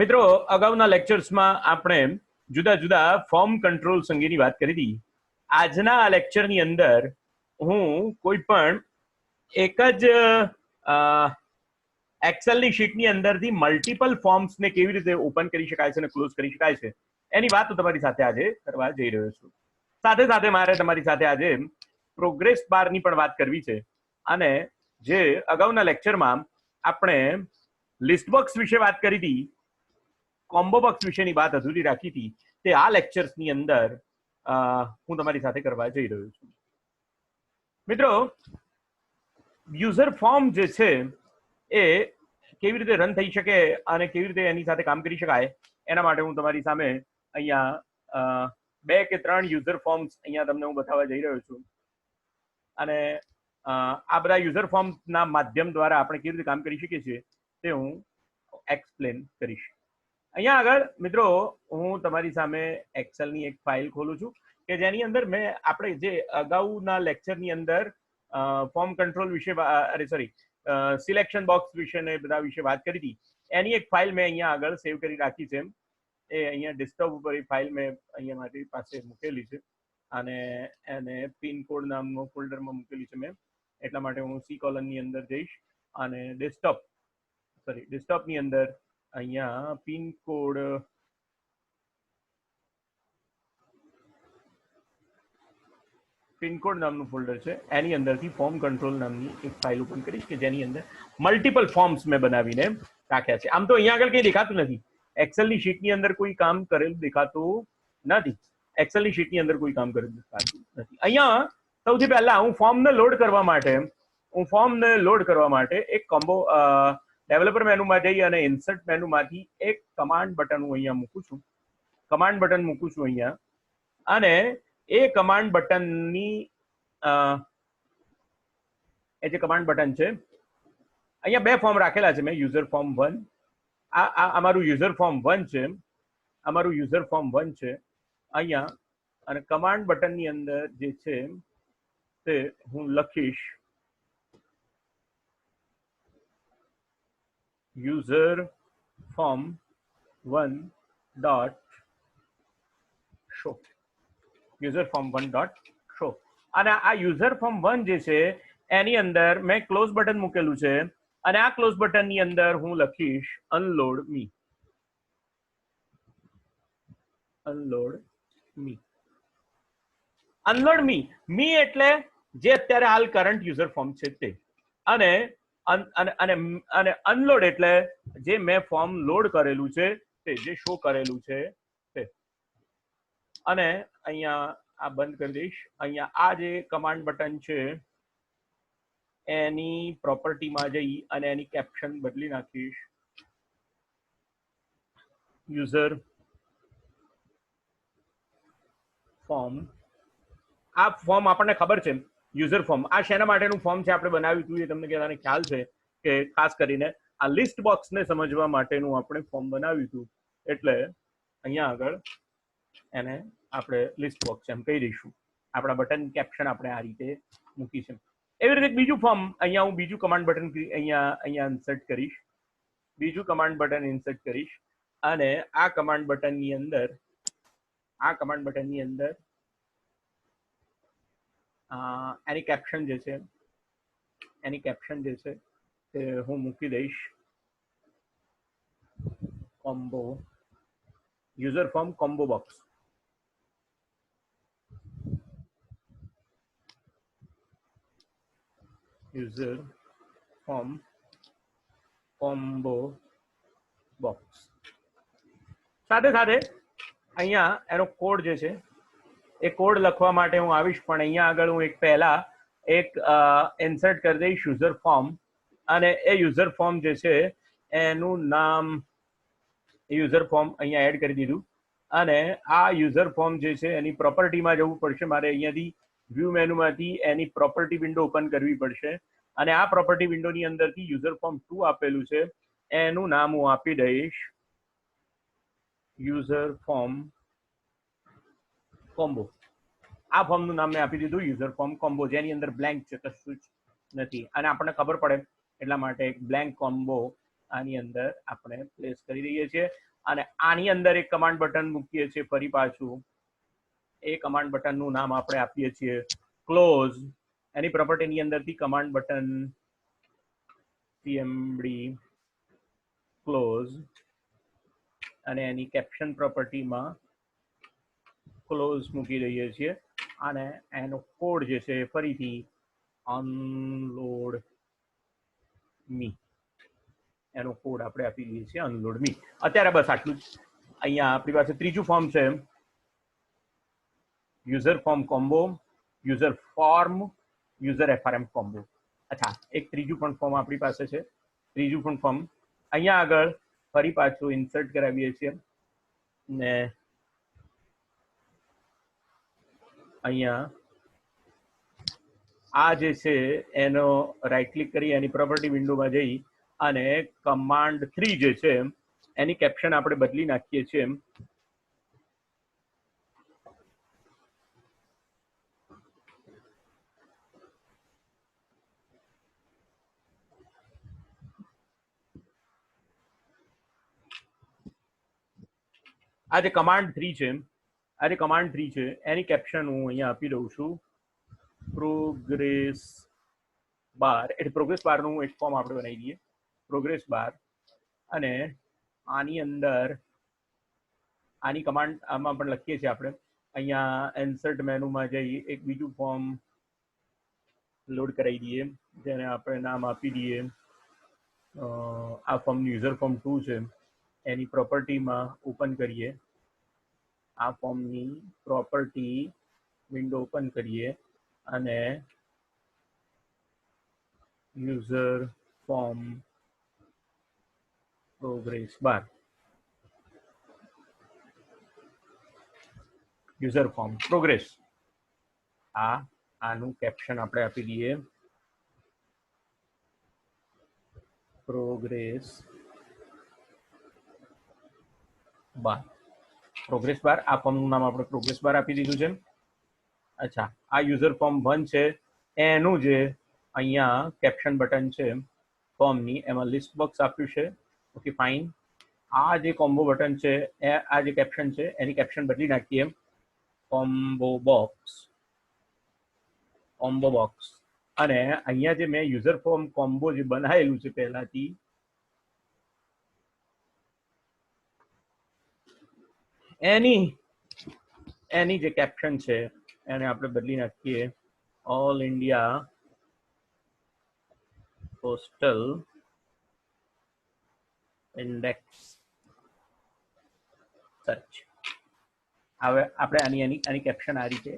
મિત્રો અગાઉના લેક્ચર્સમાં આપણે જુદા જુદા ફોર્મ કંટ્રોલ્સ અંગેની વાત કરી હતી. આજના આ લેક્ચરની અંદર હું કોઈ પણ એક જ એક્સેલની શીટની અંદરથી મલ્ટિપલ ફોર્મ્સને કેવી રીતે ઓપન કરી શકાય છે અને ક્લોઝ કરી શકાય છે એની વાત હું તમારી સાથે આજે કરવા જઈ રહ્યો છું. સાથે સાથે મારે તમારી સાથે આજે પ્રોગ્રેસ બારની પણ વાત કરવી છે. અને જે અગાઉના લેક્ચરમાં આપણે લિસ્ટ બોક્સ વિશે વાત કરી હતી, કોમ્બો બોક્સ વિશેની વાત અધૂરી રાખી હતી, તે આ લેક્ચર્સની અંદર હું તમારી સાથે કરવા જઈ રહ્યો છું. મિત્રો, યુઝર ફોર્મ જે છે એ કેવી રીતે રન થઈ શકે અને કેવી રીતે એની સાથે કામ કરી શકાય એના માટે હું તમારી સામે અહીંયા 2 કે 3 યુઝર ફોર્મ્સ અહીંયા તમને હું બતાવવા જઈ રહ્યો છું. અને આ બધા યુઝર ફોર્મના માધ્યમ દ્વારા આપણે કેવી રીતે કામ કરી શકીએ છીએ તે હું એક્સપ્લેન કરીશ. અહીંયા આગળ મિત્રો હું તમારી સામે એક્સેલની એક ફાઇલ ખોલું છું કે જેની અંદર મેં આપણે જે અગાઉના લેક્ચરની અંદર ફોર્મ કંટ્રોલ વિશે સિલેક્શન બોક્સ વિશે ને બધા વિશે વાત કરી હતી. એની એક ફાઇલ મેં અહીંયા આગળ સેવ કરી રાખી છે. એ અહીંયા ડેસ્કટોપ ઉપર એ ફાઇલ મેં અહીંયા મારી પાસે મૂકેલી છે અને એને પિનકોડ નામનો ફોલ્ડરમાં મૂકેલી છે મેં. એટલા માટે હું સી કોલમની અંદર જઈશ અને ડેસ્કટોપની અંદર અહીંયા પિનકોડ નામનું ફોલ્ડર છે, એની અંદરથી ફોર્મ કંટ્રોલ નામની એક ફાઇલ ઓપન કરીશ કે જેની અંદર મલ્ટિપલ ફોર્મ્સ મેં બનાવીને રાખ્યા છે. આમ તો અહીંયા આગળ કંઈ દેખાતું નથી, એક્સેલની શીટની અંદર કોઈ કામ કરેલું દેખાતું નથી. અહીંયા સૌથી પહેલા હું ફોર્મને લોડ કરવા માટે એક કોમ્બો ડેવલપર મેનુમાં જઈ અને ઇન્સર્ટ મેનુમાંથી એક કમાન્ડ બટન હું અહીંયા મૂકું છું અહીંયા. અને એ કમાન્ડ બટનની એ જે કમાન્ડ બટન છે, અહીંયા 2 ફોર્મ રાખેલા છે મેં. યુઝર ફોર્મ 1, આ અમારું યુઝર ફોર્મ 1 છે અહીંયા. અને કમાન્ડ બટનની અંદર જે છે તે હું લખીશ યુઝર ફોર્મ 1 ડોટ શો. અને આ યુઝર ફોર્મ 1 જે છે એની અંદર મેં ક્લોઝ બટન મૂકેલું છે અને આ ક્લોઝ બટનની અંદર હું લખીશ અનલોડ મી. મી એટલે જે અત્યારે હાલ કરંટ યુઝર ફોર્મ છે તે. અને અનલોડ એટલે જે મેં ફોર્મ લોડ કરેલું છે તે, જે શો કરેલું છે તે. અને અહીંયા આ બંધ કરી દઈશ. અહીંયા આ જે કમાન્ડ બટન છે એની પ્રોપર્ટીમાં જઈ અને એની કેપ્શન બદલી નાખીશ યુઝર ફોર્મ. આ ફોર્મ આપણને ખબર છે, યુઝર ફોર્મ આ શેના માટેનું ફોર્મ છે આપણે બનાવ્યું હતું એ તમને કહેવાને ખ્યાલ છે કે ખાસ કરીને આ લિસ્ટ બોક્સને સમજવા માટેનું આપણે ફોર્મ બનાવ્યું હતું. એટલે અહીંયા આગળ એને આપણે લિસ્ટ બોક્સ એમ કહી દઈશું. આપણા બટન કેપ્શન આપણે આ રીતે મૂકી છે. એવી રીતે બીજું ફોર્મ અહીંયા હું બીજું કમાન્ડ બટન અહીંયા ઇન્સર્ટ કરીશ. અને આ કમાન્ડ બટનની અંદર એની કેપ્શન જે છે તે હું મૂકી દઈશ combo user form combo box. User form combo box. સાથે સાથે અહીંયા એનો કોડ જે છે એ કોડ લખવા માટે હું આવીશ, પણ અહીંયા આગળ હું પહેલા ઇન્સર્ટ કરી દઈશ યુઝર ફોર્મ. અને એ યુઝર ફોર્મ જે છે એનું નામ યુઝર ફોર્મ અહીંયા એડ કરી દીધું. અને આ યુઝર ફોર્મ જે છે એની પ્રોપર્ટીમાં જવું પડશે મારે. અહીંયાથી વ્યૂ મેનુમાંથી એની પ્રોપર્ટી વિન્ડો ઓપન કરવી પડશે. અને આ પ્રોપર્ટી વિન્ડોની અંદરથી યુઝર ફોર્મ 2 આપેલું છે એનું નામ હું આપી દઈશ યુઝર ફોર્મ કોમ્બો. આ ફોર્મનું નામ મેં આપી દીધું યુઝર ફોર્મ કોમ્બો, જેની અંદર બ્લેન્ક છે, કશું જ નથી. અને આપણને ખબર પડે એટલા માટે એક બ્લેન્ક કોમ્બો આની અંદર આપણે પ્લેસ કરી દઈએ છીએ અને આની અંદર એક કમાન્ડ બટન મૂકીએ છીએ ફરી પાછું. એ કમાન્ડ બટનનું નામ આપણે આપીએ છીએ ક્લોઝ. એની પ્રોપર્ટીની અંદરથી કમાન્ડ બટન cmd ક્લોઝ અને એની કેપ્શન પ્રોપર્ટીમાં ક્લોઝ મૂકી દઈએ છીએ અને એનો કોડ જે છે ફરીથી અનલોડ મી એનો કોડ આપણે આપી દઈએ છીએ અનલોડ મી. અત્યારે બસ આટલું જ. અહીંયા આપણી પાસે ત્રીજું ફોર્મ છે user form combo, user form, user FRM combo. અચ્છા, એક ત્રીજું પણ ફોર્મ આપણી પાસે છે. ત્રીજું પણ ફોર્મ અહીંયા આગળ ફરી પાછું ઇન્સર્ટ કરાવીએ છીએ ને અહીંયા આ જે છે એનો રાઈટ ક્લિક કરી એની પ્રોપર્ટી વિન્ડોમાં જઈ અને કમાન્ડ 3 જે છે એની કેપ્શન આપણે બદલી નાખીએ છીએ. આ જે કમાન્ડ 3 છે એની કેપ્શન હું અહીંયા આપી દઉં છું પ્રોગ્રેસ બાર. એટલે પ્રોગ્રેસ બારનું એક ફોર્મ આપણે બનાવી દઈએ પ્રોગ્રેસ બાર અને આની અંદર આની કમાન્ડ આમાં પણ લખીએ છીએ આપણે. અહીંયા ઇન્સર્ટ મેનુમાં જઈ એક બીજું ફોર્મ લોડ કરાવી દઈએ જેને આપણે નામ આપી દઈએ આ ફોર્મનું યુઝર ફોર્મ 2 છે એની પ્રોપર્ટીમાં ઓપન કરીએ. આ ફોર્મની પ્રોપર્ટી વિન્ડો ઓપન કરીએ અને યુઝર ફોર્મ પ્રોગ્રેસ બાર યુઝર ફોર્મ પ્રોગ્રેસ આનું કેપ્શન આપણે આપી દઈએ પ્રોગ્રેસ બાર. પ્રોગ્રેસ બાર આ ફોર્મનું નામ આપણે પ્રોગ્રેસ બાર આપી દીધું છે. અચ્છા, આ યુઝર ફોર્મ 1 છે એનું જે અહીંયા કેપ્શન બટન છે ફોર્મની એમાં લિસ્ટ બોક્સ આપ્યું છે. Okay fine. આ જે કોમ્બો બટન છે આ જે કેપ્શન છે એની કેપ્શન બદલી નાખીએ કોમ્બો બોક્સ અને અહીંયા જે મેં યુઝર ફોર્મ કોમ્બો જે બનાવેલું છે પહેલાથી એની જે કેપ્શન છે એને આપણે બદલી નાખીએ all India postal index search. હવે આપણે આની કેપ્શન આ રીતે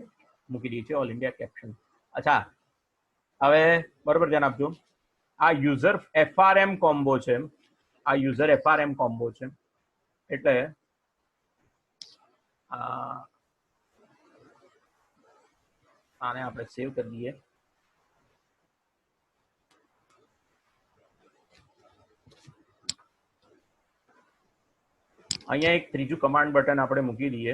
મૂકી દઈએ છીએ ઓલ ઇન્ડિયા કેપ્શન. અચ્છા, હવે બરોબર ધ્યાન આપજો. આ યુઝર એફઆરએમ કોમ્બો છે એટલે આને આપણે સેવ કરી દઈએ. અહીંયા એક ત્રીજું કમાન્ડ બટન આપણે મૂકી દઈએ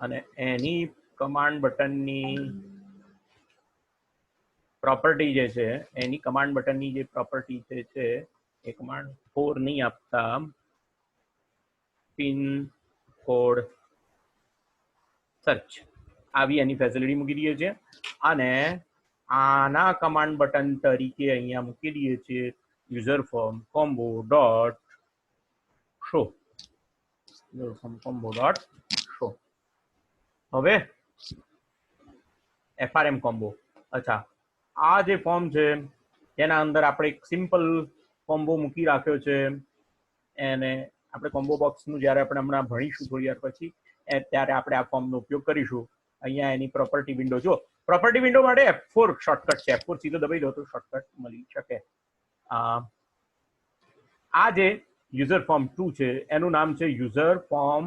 અને એની કમાન્ડ બટનની પ્રોપર્ટી જે છે એ કમાન્ડ 4 નહીં આપતા પિન કોડ સર્ચ આવી એની ફેસિલિટી મૂકી દઈએ છીએ અને આના કમાન્ડ બટન તરીકે અહીંયા મૂકી દઈએ છીએ user form combo dot show. હવે એફઆરએમ કોમ્બો. અચ્છા, આ જે ફોર્મ છે એના અંદર આપણે એક સિમ્પલ કોમ્બો મૂકી રાખ્યો છે એને આપણે કોમ્બો બોક્સનું જ્યારે આપણે હમણાં ભણીશું થોડી વાર પછી ત્યારે આપણે આ ફોર્મનો ઉપયોગ કરીશું. અહીંયા એની પ્રોપર્ટી વિન્ડો જો પ્રોપર્ટી વિન્ડો માટે F4 શોર્ટકટ છે. F4 સીધો દબાઈ દો તો શોર્ટકટ મળી શકે. આ જે યુઝર ફોર્મ 2 છે એનું નામ છે યુઝર ફોર્મ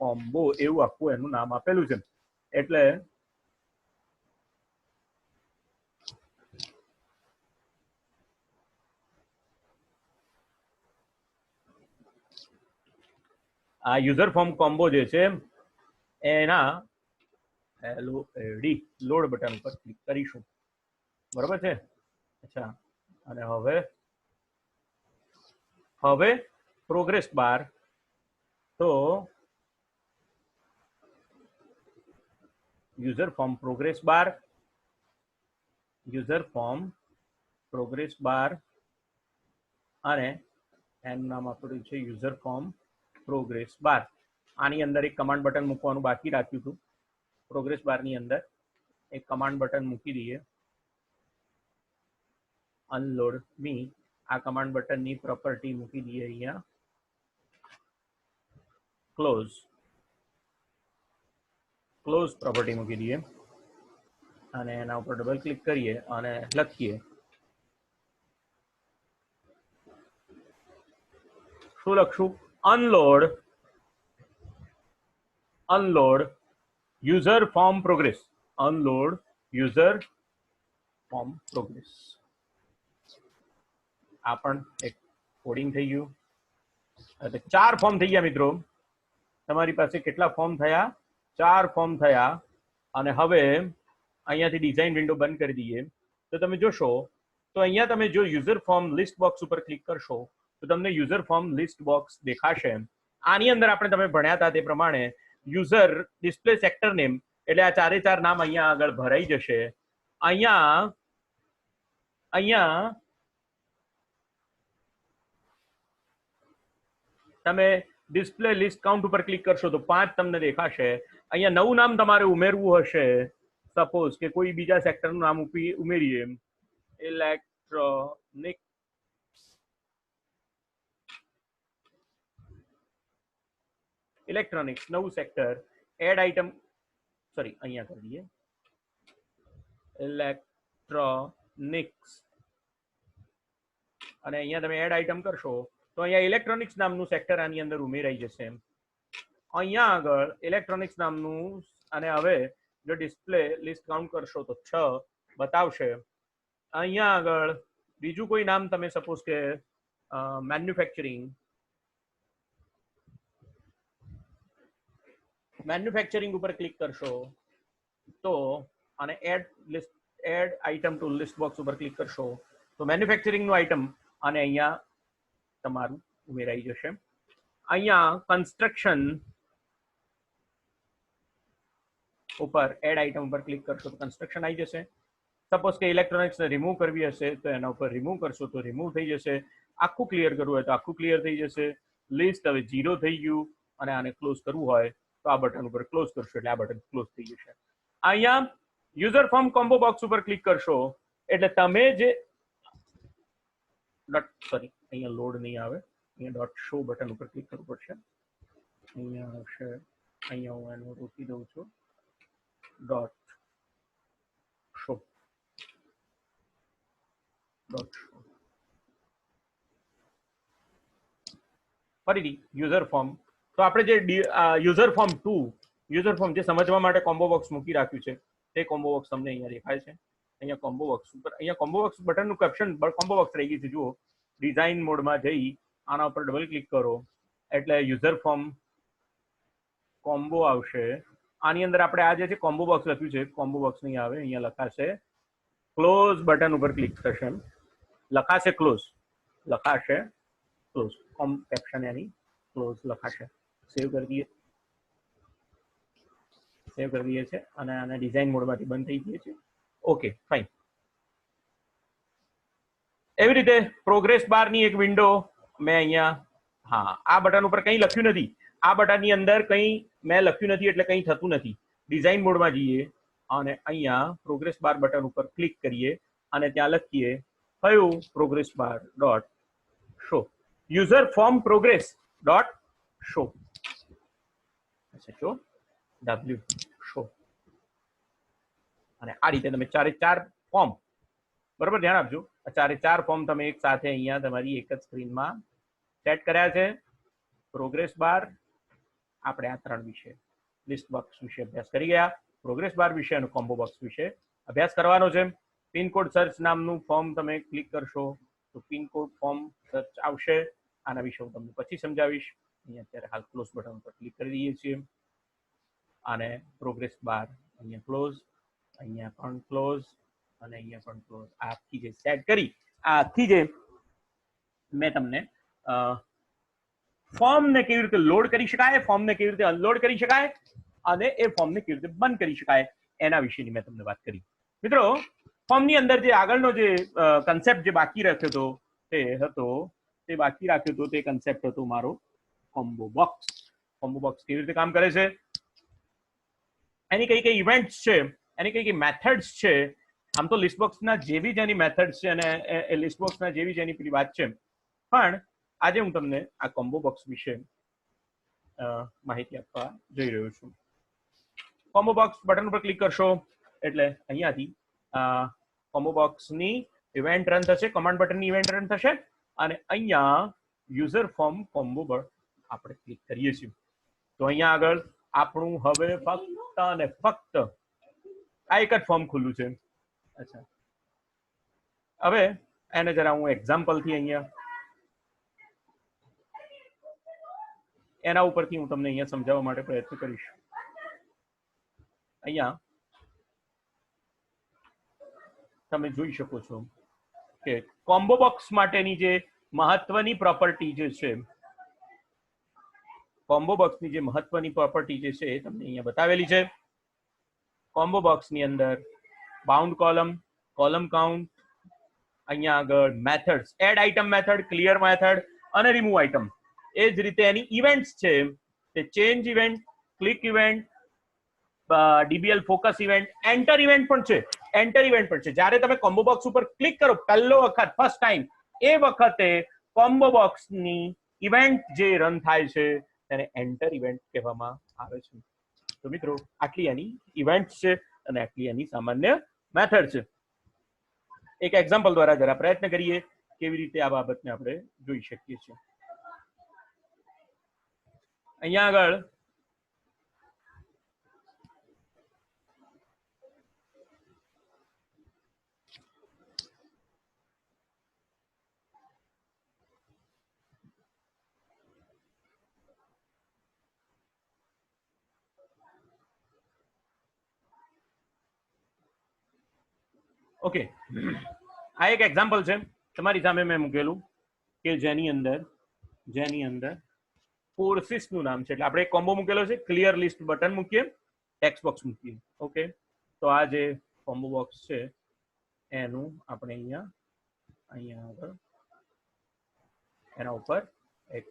કોમ્બો એવું આખું એનું નામ આપેલું છે. એટલે આ યુઝર ફોર્મ કોમ્બો જે છે એના LOAD લોડ બટન ઉપર ક્લિક કરીશું, બરોબર છે. અચ્છા, અને હવે પ્રોગ્રેસ બાર, તો યુઝર ફોર્મ પ્રોગ્રેસ બાર અને એનું નામ આપણું છે યુઝર ફોર્મ પ્રોગ્રેસ બાર. આની અંદર એક કમાન્ડ બટન મૂકવાનું બાકી રાખ્યું હતું. પ્રોગ્રેસ બારની અંદર એક કમાન્ડ બટન મૂકી દઈએ, અનલોડ મી. આ કમાન્ડ બટનની પ્રોપર્ટી મૂકી દઈએ અહીંયા ક્લોઝ પ્રોપર્ટી મૂકી દઈએ અને એના ઉપર ડબલ ક્લિક કરીએ અને લખીએ, શું લખશું? Unload user form progress. આ પણ એક કોડિંગ થઈ ગયું. એટલે 4 ફોર્મ થઈ ગયા મિત્રો. તમારી પાસે કેટલા ફોર્મ થયા? 4 ફોર્મ થયા. અને હવે અહીંયાથી ડિઝાઇન વિન્ડો બંધ કરી દઈએ તો તમે જોશો તો અહીંયા તમે જો યુઝર ફોર્મ લિસ્ટ બોક્સ ઉપર ક્લિક કરશો તો તમને યુઝર ફોર્મ લિસ્ટ બોક્સ દેખાશે. આની અંદર આપણે તમે ભણ્યા હતા તે પ્રમાણે યુઝર ડિસ્પ્લે સેક્ટર નેમ એટલે આ 4 નામ અહીંયા આગળ ભરાઈ જશે. અહીંયા તમે ડિસ્પ્લે લિસ્ટ કાઉન્ટ ઉપર ક્લિક કરશો તો 5 તમને દેખાશે. અહીંયા નવું નામ તમારે ઉમેરવું હશે, સપોઝ કે કોઈ બીજા સેક્ટરનું નામ ઉમેરીએ, ઇલેક્ટ્રોનિક્સ નવું સેક્ટર, એડ આઇટમ, સોરી અહીંયા કરી દઈએ ઇલેક્ટ્રોનિક્સ, અને અહીંયા તમે એડ આઇટમ કરશો તો અહીંયા ઇલેક્ટ્રોનિક્સ નામનું સેક્ટર આની અંદર ઉમેરાઈ જશે. અહીંયા આગળ ઇલેક્ટ્રોનિક્સ નામનું, અને હવે જો ડિસ્પ્લે લિસ્ટ કાઉન્ટ કરશો તો 6 બતાવશે. અહીંયા આગળ બીજું કોઈ નામ તમે સપોઝ કે મેન્યુફેક્ચરિંગ ઉપર ક્લિક કરશો તો, અને add item to list box ઉપર ક્લિક કરશો તો મેન્યુફેક્ચરિંગનું આઇટમ અને અહીંયા તમારું ઉમેરાઈ જશે. અહીંયા કન્સ્ટ્રક્શન ઉપર એડ આઇટમ ઉપર ક્લિક કરશો તો કન્સ્ટ્રક્શન આવી જશે. સપોઝ કે ઇલેક્ટ્રોનિક્સને રિમૂવ કરવી હશે તો એના ઉપર રિમૂવ કરશો તો રિમૂવ થઈ જશે. આખું ક્લિયર કરવું હોય તો આખું ક્લિયર થઈ જશે. લિસ્ટ હવે 0 થઈ ગયું, અને આને ક્લોઝ કરવું હોય તો આ બટન ઉપર ક્લોઝ કરશો એટલે આ બટન ક્લોઝ થઈ જશે. અહીંયા યુઝર ફોર્મ કોમ્બો બોક્સ ઉપર ક્લિક કરશો એટલે તમે જે અહીંયા લોડ નહીં આવે, અહીંયા ડોટ શો બટન ઉપર ક્લિક કરવું પડશે. અહીંયા હશે, અહીંયા હું એનું રોકી દઉં છું, ડોટ શો. ફરીથી યુઝર ફોર્મ. તો આપણે જે યુઝર ફોર્મ 2 જે સમજવા માટે કોમ્બો બોક્સ મૂકી રાખ્યું છે તે કોમ્બો બોક્સ તમને અહીંયા દેખાય છે. અહીંયા કોમ્બો બોક્સ બટનનું કેપ્શન કોમ્બો બોક્સ રહી ગઈ છે. જુઓ, ડિઝાઇન મોડમાં જઈ આના ઉપર ડબલ ક્લિક કરો એટલે યુઝર ફોર્મ કોમ્બો આવશે. આની અંદર આપણે આ જે છે કોમ્બો બોક્સ લખ્યું છે, કોમ્બો બોક્સ નહીં આવે, અહીંયા લખાશે ક્લોઝ બટન ઉપર ક્લિક થશે, લખાશે ક્લોઝ કેપ્શન એની ક્લોઝ લખાશે. સેવ કરી દઈએ છે અને આને ડિઝાઇન મોડમાંથી બંધ થઈ ગઈ છે. Okay, fine. એવી રીતે પ્રોગ્રેસ બારની એક વિન્ડો મેં અહીંયા, આ બટન ઉપર કંઈ લખ્યું નથી, આ બટનની અંદર કંઈ મેં લખ્યું નથી એટલે કંઈ થતું નથી. ડિઝાઇન મોડમાં જઈએ અને અહીંયા પ્રોગ્રેસ બાર બટન ઉપર ક્લિક કરીએ અને ત્યાં લખીએ કયું? Progress bar dot show, user form progress dot show, show. અને આ રીતે તમે 4 ફોર્મ, બરોબર, ધ્યાન આપજો, 4 ફોર્મ તમે એક સાથે અહીંયા તમારી એક જ સ્ક્રીનમાં સેટ કર્યા છે. પ્રોગ્રેસ બાર આપણે આ 3 વિશે, લિસ્ટ બોક્સ વિશે અભ્યાસ કરી ગયા, પ્રોગ્રેસ બાર વિશે અને કોમ્બો બોક્સ વિશે અભ્યાસ કરવાનો છે. પિનકોડ સર્ચ નામનું ફોર્મ તમે ક્લિક કરશો તો પિનકોડ ફોર્મ સર્ચ આવશે. આના વિશે હું તમને પછી સમજાવીશ. અહીંયા અત્યારે હાલ ક્લોઝ બટન પર ક્લિક કરી દઈએ છીએ અને પ્રોગ્રેસ બાર અહીંયા ક્લોઝ, અહીંયા પણ ક્લોઝ અને અહીંયા પણ ક્લોઝ. આ આખી જે સેટ કરી, આ આખી જે મેં તમને ફોર્મને કેવી રીતે લોડ કરી શકાય, ફોર્મને કેવી રીતે અનલોડ કરી શકાય અને એ ફોર્મને કેવી રીતે બંધ કરી શકાય એના વિશેની મેં તમને વાત કરી. મિત્રો, ફોર્મની અંદર જે આગળનો જે કન્સેપ્ટ જે બાકી રાખ્યો હતો તે બાકી રાખ્યો હતો તે કન્સેપ્ટ હતો મારો કોમ્બો બોક્સ. કોમ્બો બોક્સ કેવી રીતે કામ કરે છે, એની કઈ કઈ ઇવેન્ટ્સ છે, એની કઈ કઈ મેથડ્સ છે. આમ તો લિસ્ટ બોક્સના જેવી જ એની મેથડ્સ છે અને એ લિસ્ટ બોક્સના જેવી જ એની પેલી વાત છે, પણ આજે હું તમને આ કોમ્બો બોક્સ વિશે માહિતી આપવા જઈ રહ્યો છું. કોમ્બો બોક્સ બટન ઉપર ક્લિક કરશો એટલે અહીંયાથી કોમ્બો બોક્સની ઇવેન્ટ રન થશે, કમાન્ડ બટનની ઇવેન્ટ રન થશે અને અહીંયા યુઝર ફોર્મ કોમ્બો પર આપણે ક્લિક કરીએ છીએ તો અહીંયા આગળ આપણું હવે ફક્ત અને ફક્ત આ એક જ ફોર્મ ખુલ્લું છે. અચ્છા, હવે એને જરા હું એક્ઝામ્પલથી અહીંયા એના ઉપરથી હું તમને અહીંયા સમજાવવા માટે પ્રયત્ન કરીશ. અહીંયા તમે જોઈ શકો છો કે કોમ્બો બોક્સ માટેની જે મહત્વની પ્રોપર્ટી જે છે, કોમ્બો બોક્સની જે મહત્વની પ્રોપર્ટી જે છે એ તમને અહીંયા બતાવેલી છે. કોમ્બો બોક્સની અંદર બાઉન્ડ કોલમ, કોલમ કાઉન્ટ, અહીંયા આગળ methods, add item method, clear method અને રિમૂવ આઇટમ. એ જ રીતે એની ઇવેન્ટ્સ છે તે change event, click event, DBL focus event, enter event પણ છે. એન્ટર ઇવેન્ટ પણ છે. જ્યારે તમે કોમ્બો બોક્સ ઉપર ક્લિક કરો પહેલો વખત, ફર્સ્ટ ટાઈમ, એ વખતે કોમ્બો બોક્સની ઇવેન્ટ જે રન થાય છે તેને એન્ટર ઇવેન્ટ કહેવામાં આવે છે. તો મિત્રો, આટલી એની ઇવેન્ટ છે અને આટલી એની સામાન્ય મેથડ છે. એક એક્ઝામ્પલ દ્વારા જરા પ્રયત્ન કરીએ કેવી રીતે આ બાબતને આપણે જોઈ શકીએ છીએ. અહીંયા આગળ ઓકે, આ એક એક્ઝામ્પલ છે તમારી સામે મેં મૂકેલું કે જેની અંદર કોર્સિસ નું નામ છે. એટલે આપણે એક કોમ્બો મૂકેલો છે, ક્લિયર લિસ્ટ બટન મૂકીએ, ટેક્સ્ટ બોક્સ મૂકીએ. ઓકે, તો આ જે કોમ્બો બોક્સ છે એનું આપણે અહીંયા આગળ એના ઉપર એક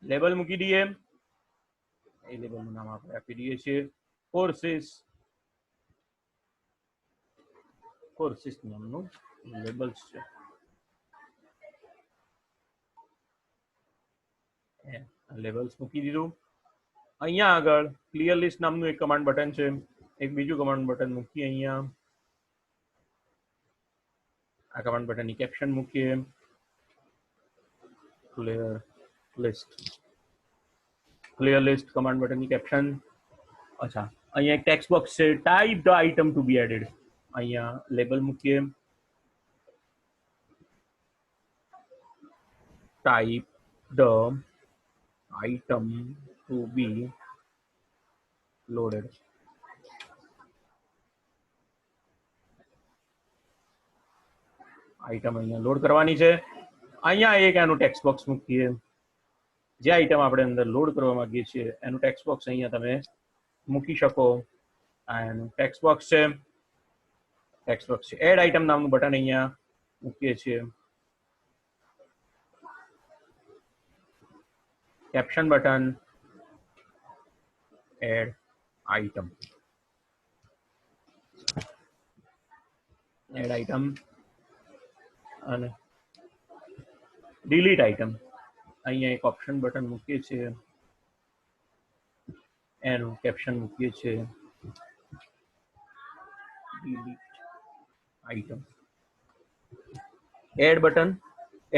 લેબલ મૂકી દઈએ. એ લેબલનું નામ આપણે આપી દઈએ છીએ કોર્સિસ નામનું લેબલ્સ છે. લેબલ્સ મૂકી દીધું. અહીંયા આગળ ક્લિયર લિસ્ટ નામનું એક કમાન્ડ બટન છે, એક બીજું કમાન્ડ બટન મૂકીએ. અહીંયા આ કમાન્ડ બટનની કેપ્શન મૂકીએ, ક્લિયર લિસ્ટ કમાન્ડ બટનની કેપ્શન. અચ્છા, અહીંયા એક ટેક્સ્ટ બોક્સ છે, type the item to be added. અહીંયા લેબલ મૂકીએ, type the item to be loaded. Item અહીંયા લોડ કરવાની છે. અહીંયા એક એનું ટેક્સ્ટ બોક્સ મૂકીએ. જે આઇટમ આપણે અંદર લોડ કરવા માંગીએ છીએ એનું ટેક્સ્ટ બોક્સ અહીંયા તમે મૂકી શકો. આ એનું ટેક્સ્ટ બોક્સ છે. એડ આઇટમ નામનું બટન અહીંયા મૂકીએ છીએ. કેપ્શન બટન, એડ આઇટમ અને ડિલીટ આઇટમ. અહીંયા એક ઓપ્શન બટન મૂકીએ છીએ, એનું કેપ્શન મૂકીએ છીએ delete item. Add button,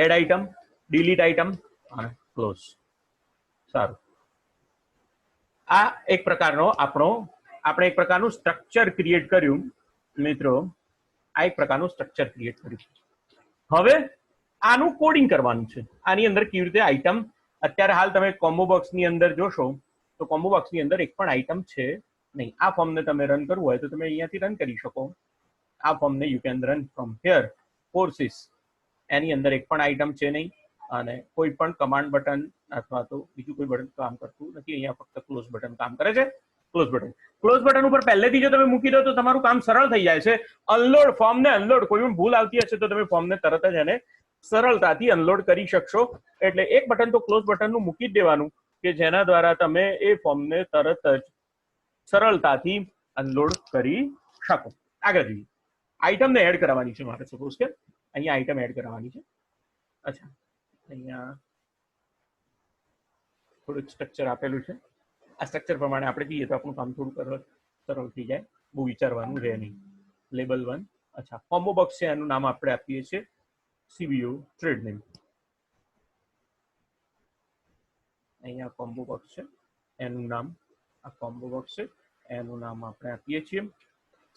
add item, delete item અને ક્લોઝ. સારું, આ એક પ્રકારનો આપણે એક પ્રકારનું સ્ટ્રક્ચર ક્રિએટ કર્યું મિત્રો. આ એક પ્રકારનું સ્ટ્રક્ચર ક્રિએટ કર્યું. હવે આનું કોડિંગ કરવાનું છે. આની અંદર કેવી રીતે આઇટમ, અત્યારે હાલ તમે કોમ્બો બોક્સની અંદર જોશો તો કોમ્બો બોક્સની અંદર એક પણ આઇટમ છે નહીં, આ ફોર્મને તમે રન કરવું હોય તો તમે અહીંયાથી રન કરી શકો. આ ફોર્મને you can run from here. Courses એની અંદર એક પણ આઈટમ છે નહીં અને કોઈ પણ કમાન્ડ બટન અથવા તો બીજું કોઈ બટન કામ કરતું નથી. અહીંયા ફક્ત ક્લોઝ બટન કામ કરે છે. ક્લોઝ બટન ઉપર પહેલેથી જો તમે મૂકી દો તો તમારું કામ સરળ થઈ જાય છે. અનલોડ ફોર્મને અનલોડ, કોઈ પણ ભૂલ આવતી હશે તો તમે ફોર્મને તરત જ એને સરળતાથી અનલોડ કરી શકશો. એટલે એક બટન તો ક્લોઝ બટનનું મૂકી જ દેવાનું કે જેના દ્વારા તમે એ ફોર્મને તરત જ સરળતાથી અનલોડ કરી શકો. આગળ જોઈએ. આઈટમને એડ કરવાની છે મારે. સપોઝ કે અહીંયા આઈટમ એડ કરવાની છે. અચ્છા, અહીંયા થોડુંક સ્ટ્રક્ચર આપેલું છે. આ સ્ટ્રક્ચર પ્રમાણે આપણે જઈએ તો આપણું કામ થોડું સરળ થઈ જાય. બહુ વિચારવાનું રહે નહીં. લેબલ 1. અચ્છા, કોમ્બો બોક્સ છે એનું નામ આપણે આપીએ છીએ CBO ટ્રેડ નેમ. અહીંયા કોમ્બો બોક્સ છે એનું નામ, આ કોમ્બો બોક્સ છે એનું નામ આપણે આપીએ છીએ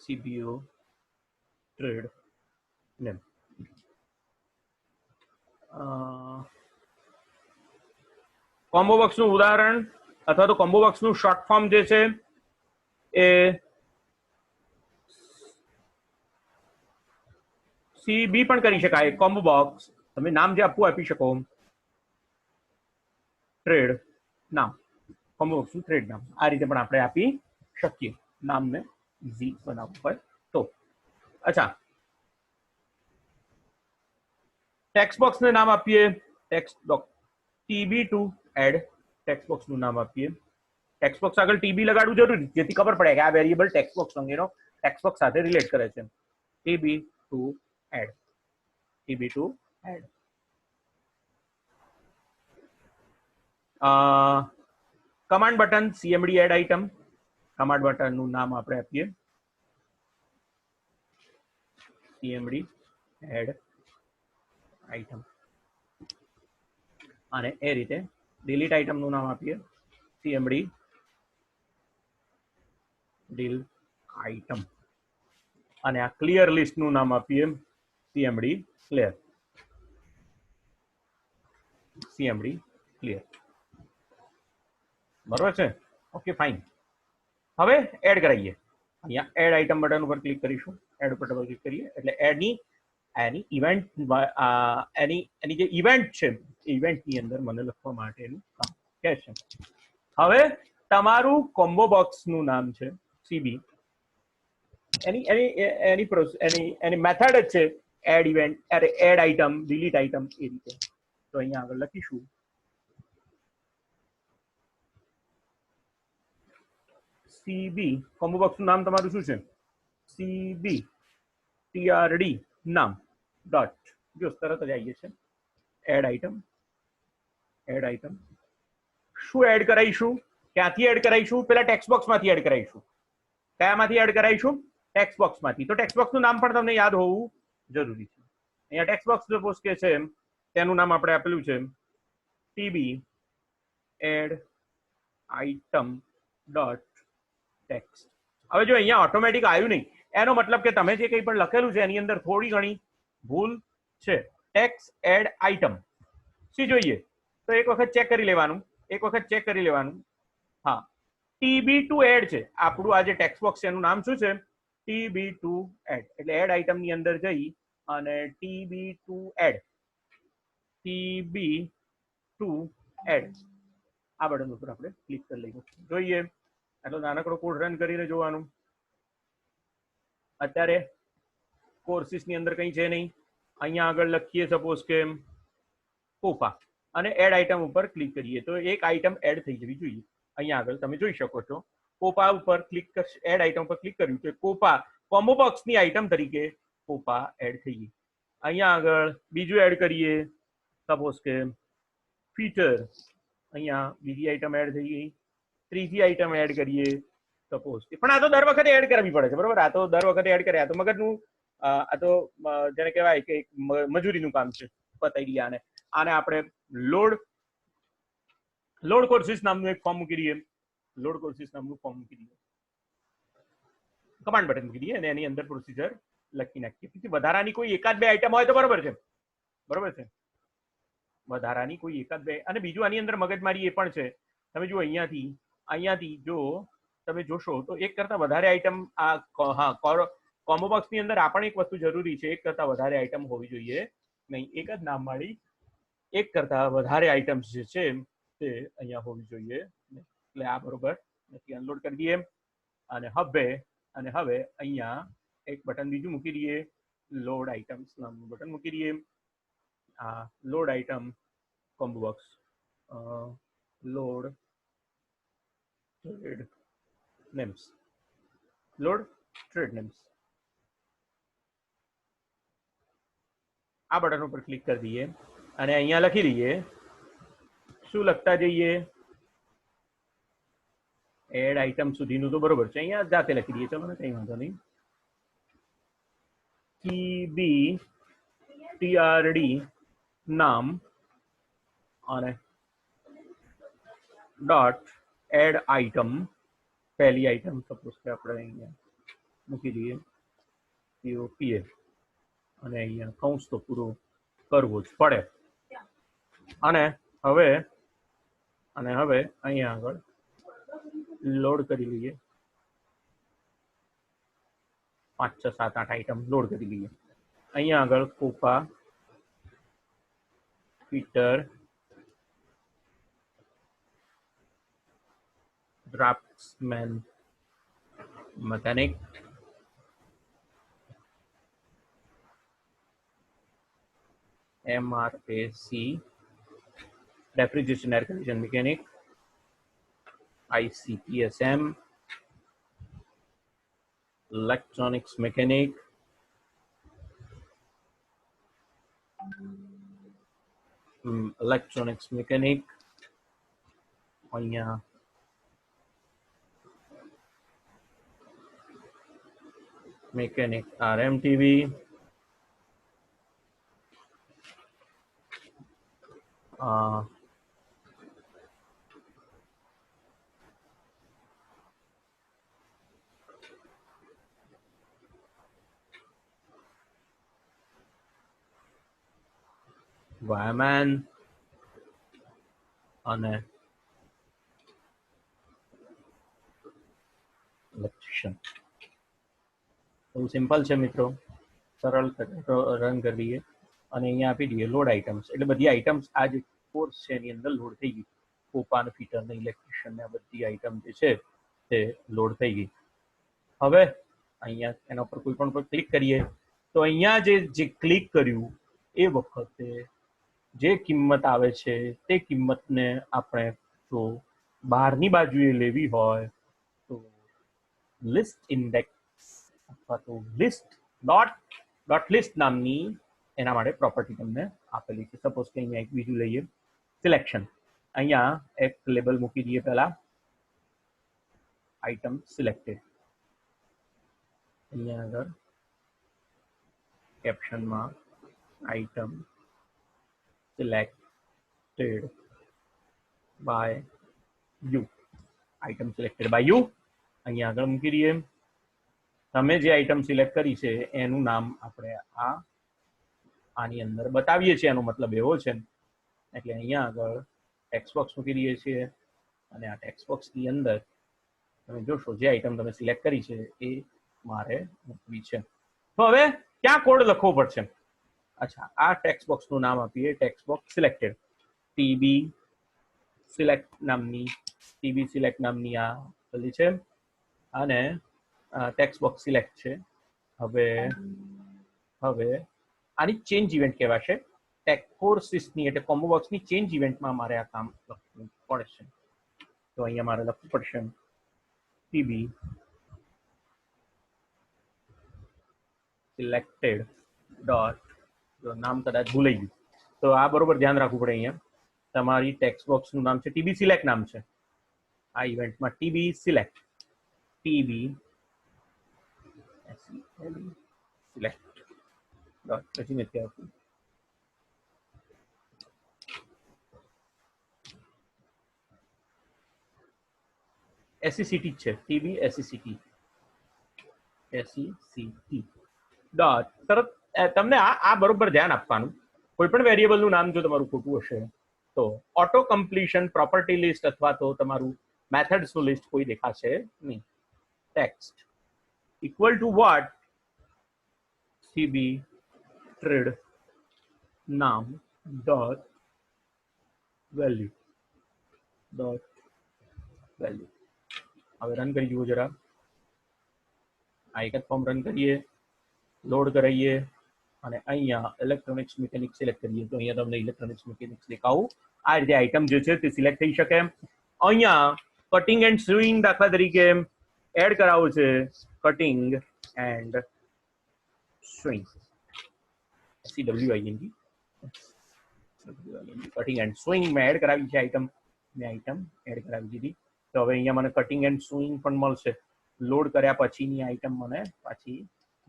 CBO ટ્રેડ નેમ. કોમ્બો બોક્સનું ઉદાહરણ અથવા તો કોમ્બો બોક્સનું શોર્ટ ફોર્મ જે છે એ CB પણ કરી શકાય. કોમ્બો બોક્સ તમે નામ જે આપવું આપી શકો. ટ્રેડ નામ, કોમ્બો બોક્સનું ટ્રેડ નામ આ રીતે પણ આપણે આપી શકીએ. નામને ઇઝી બનાવવું હોય તો. અચ્છા, ટેક્સ્ટ બોક્સને નામ આપીએ TB2 એડ. ટેક્સ્ટ બોક્સનું નામ આપીએ. ટેક્સ્ટ બોક્સ આગળ TB લગાડવું જરૂરી, જેથી ખબર પડે કે આ વેરિયેબલ ટેક્સ્ટ બોક્સ અંગેનો ટેક્સ્ટ બોક્સ સાથે રિલેટ કરે છે. TB2 add. TB2 add. Command button CMD add item. Command બટનનું નામ આપણે આપીએ CMD એડ આઇટમ. અને એ રીતે ડિલીટ આઇટમનું નામ આપીએ CMD ડીલ આઇટમ. અને આ ક્લિયર લિસ્ટનું નામ આપીએ CMD ક્લિયર. CMD clear. બરોબર છે? Okay, fine. હવે એડ કરાવીએ. અહીંયા એડ આઇટમ બટન ઉપર ક્લિક કરીશું. એડ બટન પર ક્લિક કરીએ એટલે એની ઇવેન્ટ એની જે ઇવેન્ટ છે ઇવેન્ટની અંદર મને લખવા માટેનું કામ કે છે. હવે તમારું કોમ્બો બોક્સનું નામ છે CB. એની મેથડ જ છે add event, add item, delete item એ રીતે. તો અહીંયા આગળ લખીશું CB. કોમ્બો બોક્સનું નામ તમારું શું છે? CB TRD નામ ડોટ. જો તરત જ આવીએ છે એડ આઇટમ. એડ આઇટમ શું એડ કરાવીશું? ક્યાંથી એડ કરાવીશું? પેલા ટેક્સ્ટ બોક્સમાંથી એડ કરાવીશું. કયામાંથી એડ કરાવીશું? ટેક્સ્ટ બોક્સમાંથી. તો ટેક્સ્ટ બોક્સનું નામ પણ તમને યાદ હોવું જરૂરી છે. અહીંયા ટેક્સ્ટ બોક્સ સપોઝ કે છે તેનું નામ આપણે આપેલું છે TB add item dot text. હવે જો અહીંયા ઓટોમેટિક આવ્યું નહીં એનો મતલબ કે તમે જે કંઈ પણ લખેલું છે એની અંદર થોડી ઘણી ભૂલ છે. ટેક્સ્ટ એડ આઇટમ સી જોઈએ તો એક વખત ચેક કરી લેવાનું. હા, TB2 એડ છે આપણું. આ જે ટેક્સ્ટ બોક્સ છે એનું નામ શું છે? TB2 add. એટલે એડ આઇટમની અંદર જઈ અને TB2 એડ આ બટન ઉપર આપણે ક્લિક કરી લઈશું. જોઈએ એટલો નાનકડો કોડ રન કરીને જોવાનું. અત્યારે કોર્સિસની અંદર કંઈ છે નહીં. અહીંયા આગળ લખીએ સપોઝ કે કોપા અને એડ આઇટમ ઉપર ક્લિક કરીએ તો એક આઇટમ એડ થઈ જવી જોઈએ. અહીંયા આગળ તમે જોઈ શકો છો કોપા ઉપર ક્લિક એડ આઇટમ પર ક્લિક કર્યું તો કોપા કોમ્બો બોક્સની આઇટમ તરીકે કોપા એડ થઈ ગઈ. અહીંયા આગળ બીજું એડ કરીએ સપોઝ કે ફીચર. અહીંયા બીજી આઇટમ એડ થઈ ગઈ. ત્રીજી આઇટમ એડ કરીએ સપોઝ. પણ આ તો દર વખતે એડ કરવી પડે છે, બરોબર? આ તો દર વખતે એડ કરે. આ તો મગજનું, આ તો જેને કહેવાય કે મજૂરીનું કામ છે. પતાવી દઈએ આને. આને આપણે લોડ કોર્સિસ નામનું એક ફોર્મ મૂકી દઈએ. લોડ કોર્સિસ નામનું ફોર્મ મૂકી દઈએ. કમાન્ડ બટન મૂકી દઈએ અને એની અંદર પ્રોસીજર લખી નાખીએ. પછી વધારાની કોઈ એકાદ બે આઈટમ હોય તો બરોબર છે. વધારાની કોઈ એકાદ બે. અને બીજું આની અંદર મગજમારી એ પણ છે. તમે જુઓ અહીંયાથી જો તમે જોશો તો એક કરતા વધારે આઈટમ આ કોમ્બો બોક્સ ની અંદર આ પણ એક વસ્તુ જરૂરી છે, એક કરતા વધારે આઈટમ હોવી જોઈએ નહીં. એક જ નામ વાળી એક કરતા વધારે આઈટમ્સ જે છે તે અહીંયા હોવી જોઈએ. એટલે આ બરોબર નથી. અનલોડ કરી દઈએ અને હવે અહીંયા એક બટન બીજું મૂકી દઈએ, લોડ આઇટમ્સ નામનું બટન મૂકી દઈએ. આ load item combo box load trade names, load trade names. આ બટન ઉપર ક્લિક કરી દઈએ અને અહીંયા લખી દઈએ. શું લખતા જઈએ? એડ આઇટમ સુધીનું તો બરોબર છે, અહીંયા જાતે લખી દઈએ. ચલો ને, કઈ વાંધો નહીં. TBTRD નામ અને ડોટ એડ આઇટમ, પહેલી આઇટમ સપોઝ કે આપણે અહીંયા મૂકી દઈએ POPA અને અહીંયા કૌંસ તો પૂરો કરવો જ પડે. અને હવે અહીંયા આગળ લોડ કરી લઈએ. 5, 6, 7, 8 આઈટમ લોડ કરી લઈએ. અહીંયા આગળ COPA fitter draftsman mechanic MRAC refrigeration air condition mechanic ICPSM electronics mechanic અહીંયા mechanic RMTV વાયરમેન અને ઇલેક્ટ્રિશિયન. બહુ સિમ્પલ છે મિત્રો, સરળ રન કરી દઈએ અને અહીંયા આપી દઈએ લોડ આઇટમ્સ. એટલે બધી આઇટમ્સ આ જે કોર્સ છે એની અંદર લોડ થઈ ગઈ. કોપા ને ફિટર ને ઇલેક્ટ્રિશિયન ને આ બધી આઇટમ જે છે તે લોડ થઈ ગઈ. હવે અહીંયા એના ઉપર કોઈ પણ પર ક્લિક કરીએ તો અહીંયા જે ક્લિક કર્યું એ વખતે જે કિંમત આવે છે તે કિંમતને આપણે જો બહારની બાજુએ લેવી હોય તો લિસ્ટ ઇન્ડેક્સ અથવા તો ડોટ લિસ્ટ નામની એના માટે પ્રોપર્ટી તમને આપેલી છે. સપોઝ કે અહીંયા એક બીજું લઈએ, સિલેક્શન. અહીંયા એક લેબલ મૂકી દઈએ પહેલા, આઇટમ સિલેક્ટેડ. અહીંયા આગળ કેપ્શનમાં item selected by you, item selected by you અહીંયા આગળ મૂકી દઈએ. તમે જે આઇટમ સિલેક્ટ કરી છે એનું નામ આપણે આની અંદર બતાવીએ છીએ, એનો મતલબ એવો છે. એટલે અહીંયા આગળ ટેક્સ્ટ બોક્સ મૂકી દઈએ છીએ અને આ ટેક્સ્ટ બોક્સની અંદર તમે જોશો જે આઇટમ તમે સિલેક્ટ કરી છે એ મારે મૂકવી છે. તો હવે ક્યાં કોડ લખવો પડશે? અચ્છા, આ ટેક્સ્ટ બોક્સનું નામ આપીએ text box selected. TB select નામની આ બધી છે અને ટેક્સ્ટ બોક્સ સિલેક્ટ છે. હવે આની ચેન્જ ઇવેન્ટ કહેવાશે. કોર્સિસની એટલે કોમ્બો બોક્સની ચેન્જ ઇવેન્ટમાં મારે આ કામ લખવું પડશે. તો અહીંયા મારે લખવું પડશે TB સિલેક્ટેડ ડોટ, નામ કદાચ ભૂલાઈ ગયું તો આ બરોબર ધ્યાન રાખવું પડે. અહીંયા તમારી ટેક્સ્ટ બોક્સનું નામ છે TB સિલેક્ટ નામ છે. આ ઇવેન્ટમાં TB સિલેક્ટ ડોટ પછી નથી આવતું. SECT છે, TB SECT ડોટ. તરત તમને આ બરોબર ધ્યાન આપવાનું. કોઈ પણ વેરિયેબલનું નામ જો તમારું ખોટું હશે તો ઓટો કમ્પ્લીશન પ્રોપર્ટી લિસ્ટ અથવા તો તમારું મેથડ્સ નું લિસ્ટ કોઈ દેખાશે નહીં. Text equal to what CB trade નામ ડોટ વેલ્યુ ડોટ વેલ્યુ. હવે રન કરી જુઓ જરા. આ એક જ ફોર્મ રન કરીએ, લોડ કરાવીએ અને અહીંયા ઇલેક્ટ્રોનિક્સ મિકેનિક્સ સિલેક્ટ કરીએ તો અહીંયા તમને ઇલેક્ટ્રોનિક્સ મિકેનિક્સ દેખાવું. આ રીતે આઈટમ જે છે તે સિલેક્ટ થઈ શકે. અહીંયા કટિંગ એન્ડ સ્વિંગ દાખલા તરીકે એડ કરાવવું છે. Cutting and swing CWING cutting and swing મેં એડ કરાવી છે આઈટમ. મેં આઈટમ એડ કરાવી દીધી. તો હવે અહીંયા મને કટિંગ એન્ડ સ્વિંગ પણ મળશે. લોડ કર્યા પછીની આઈટમ મને પાછી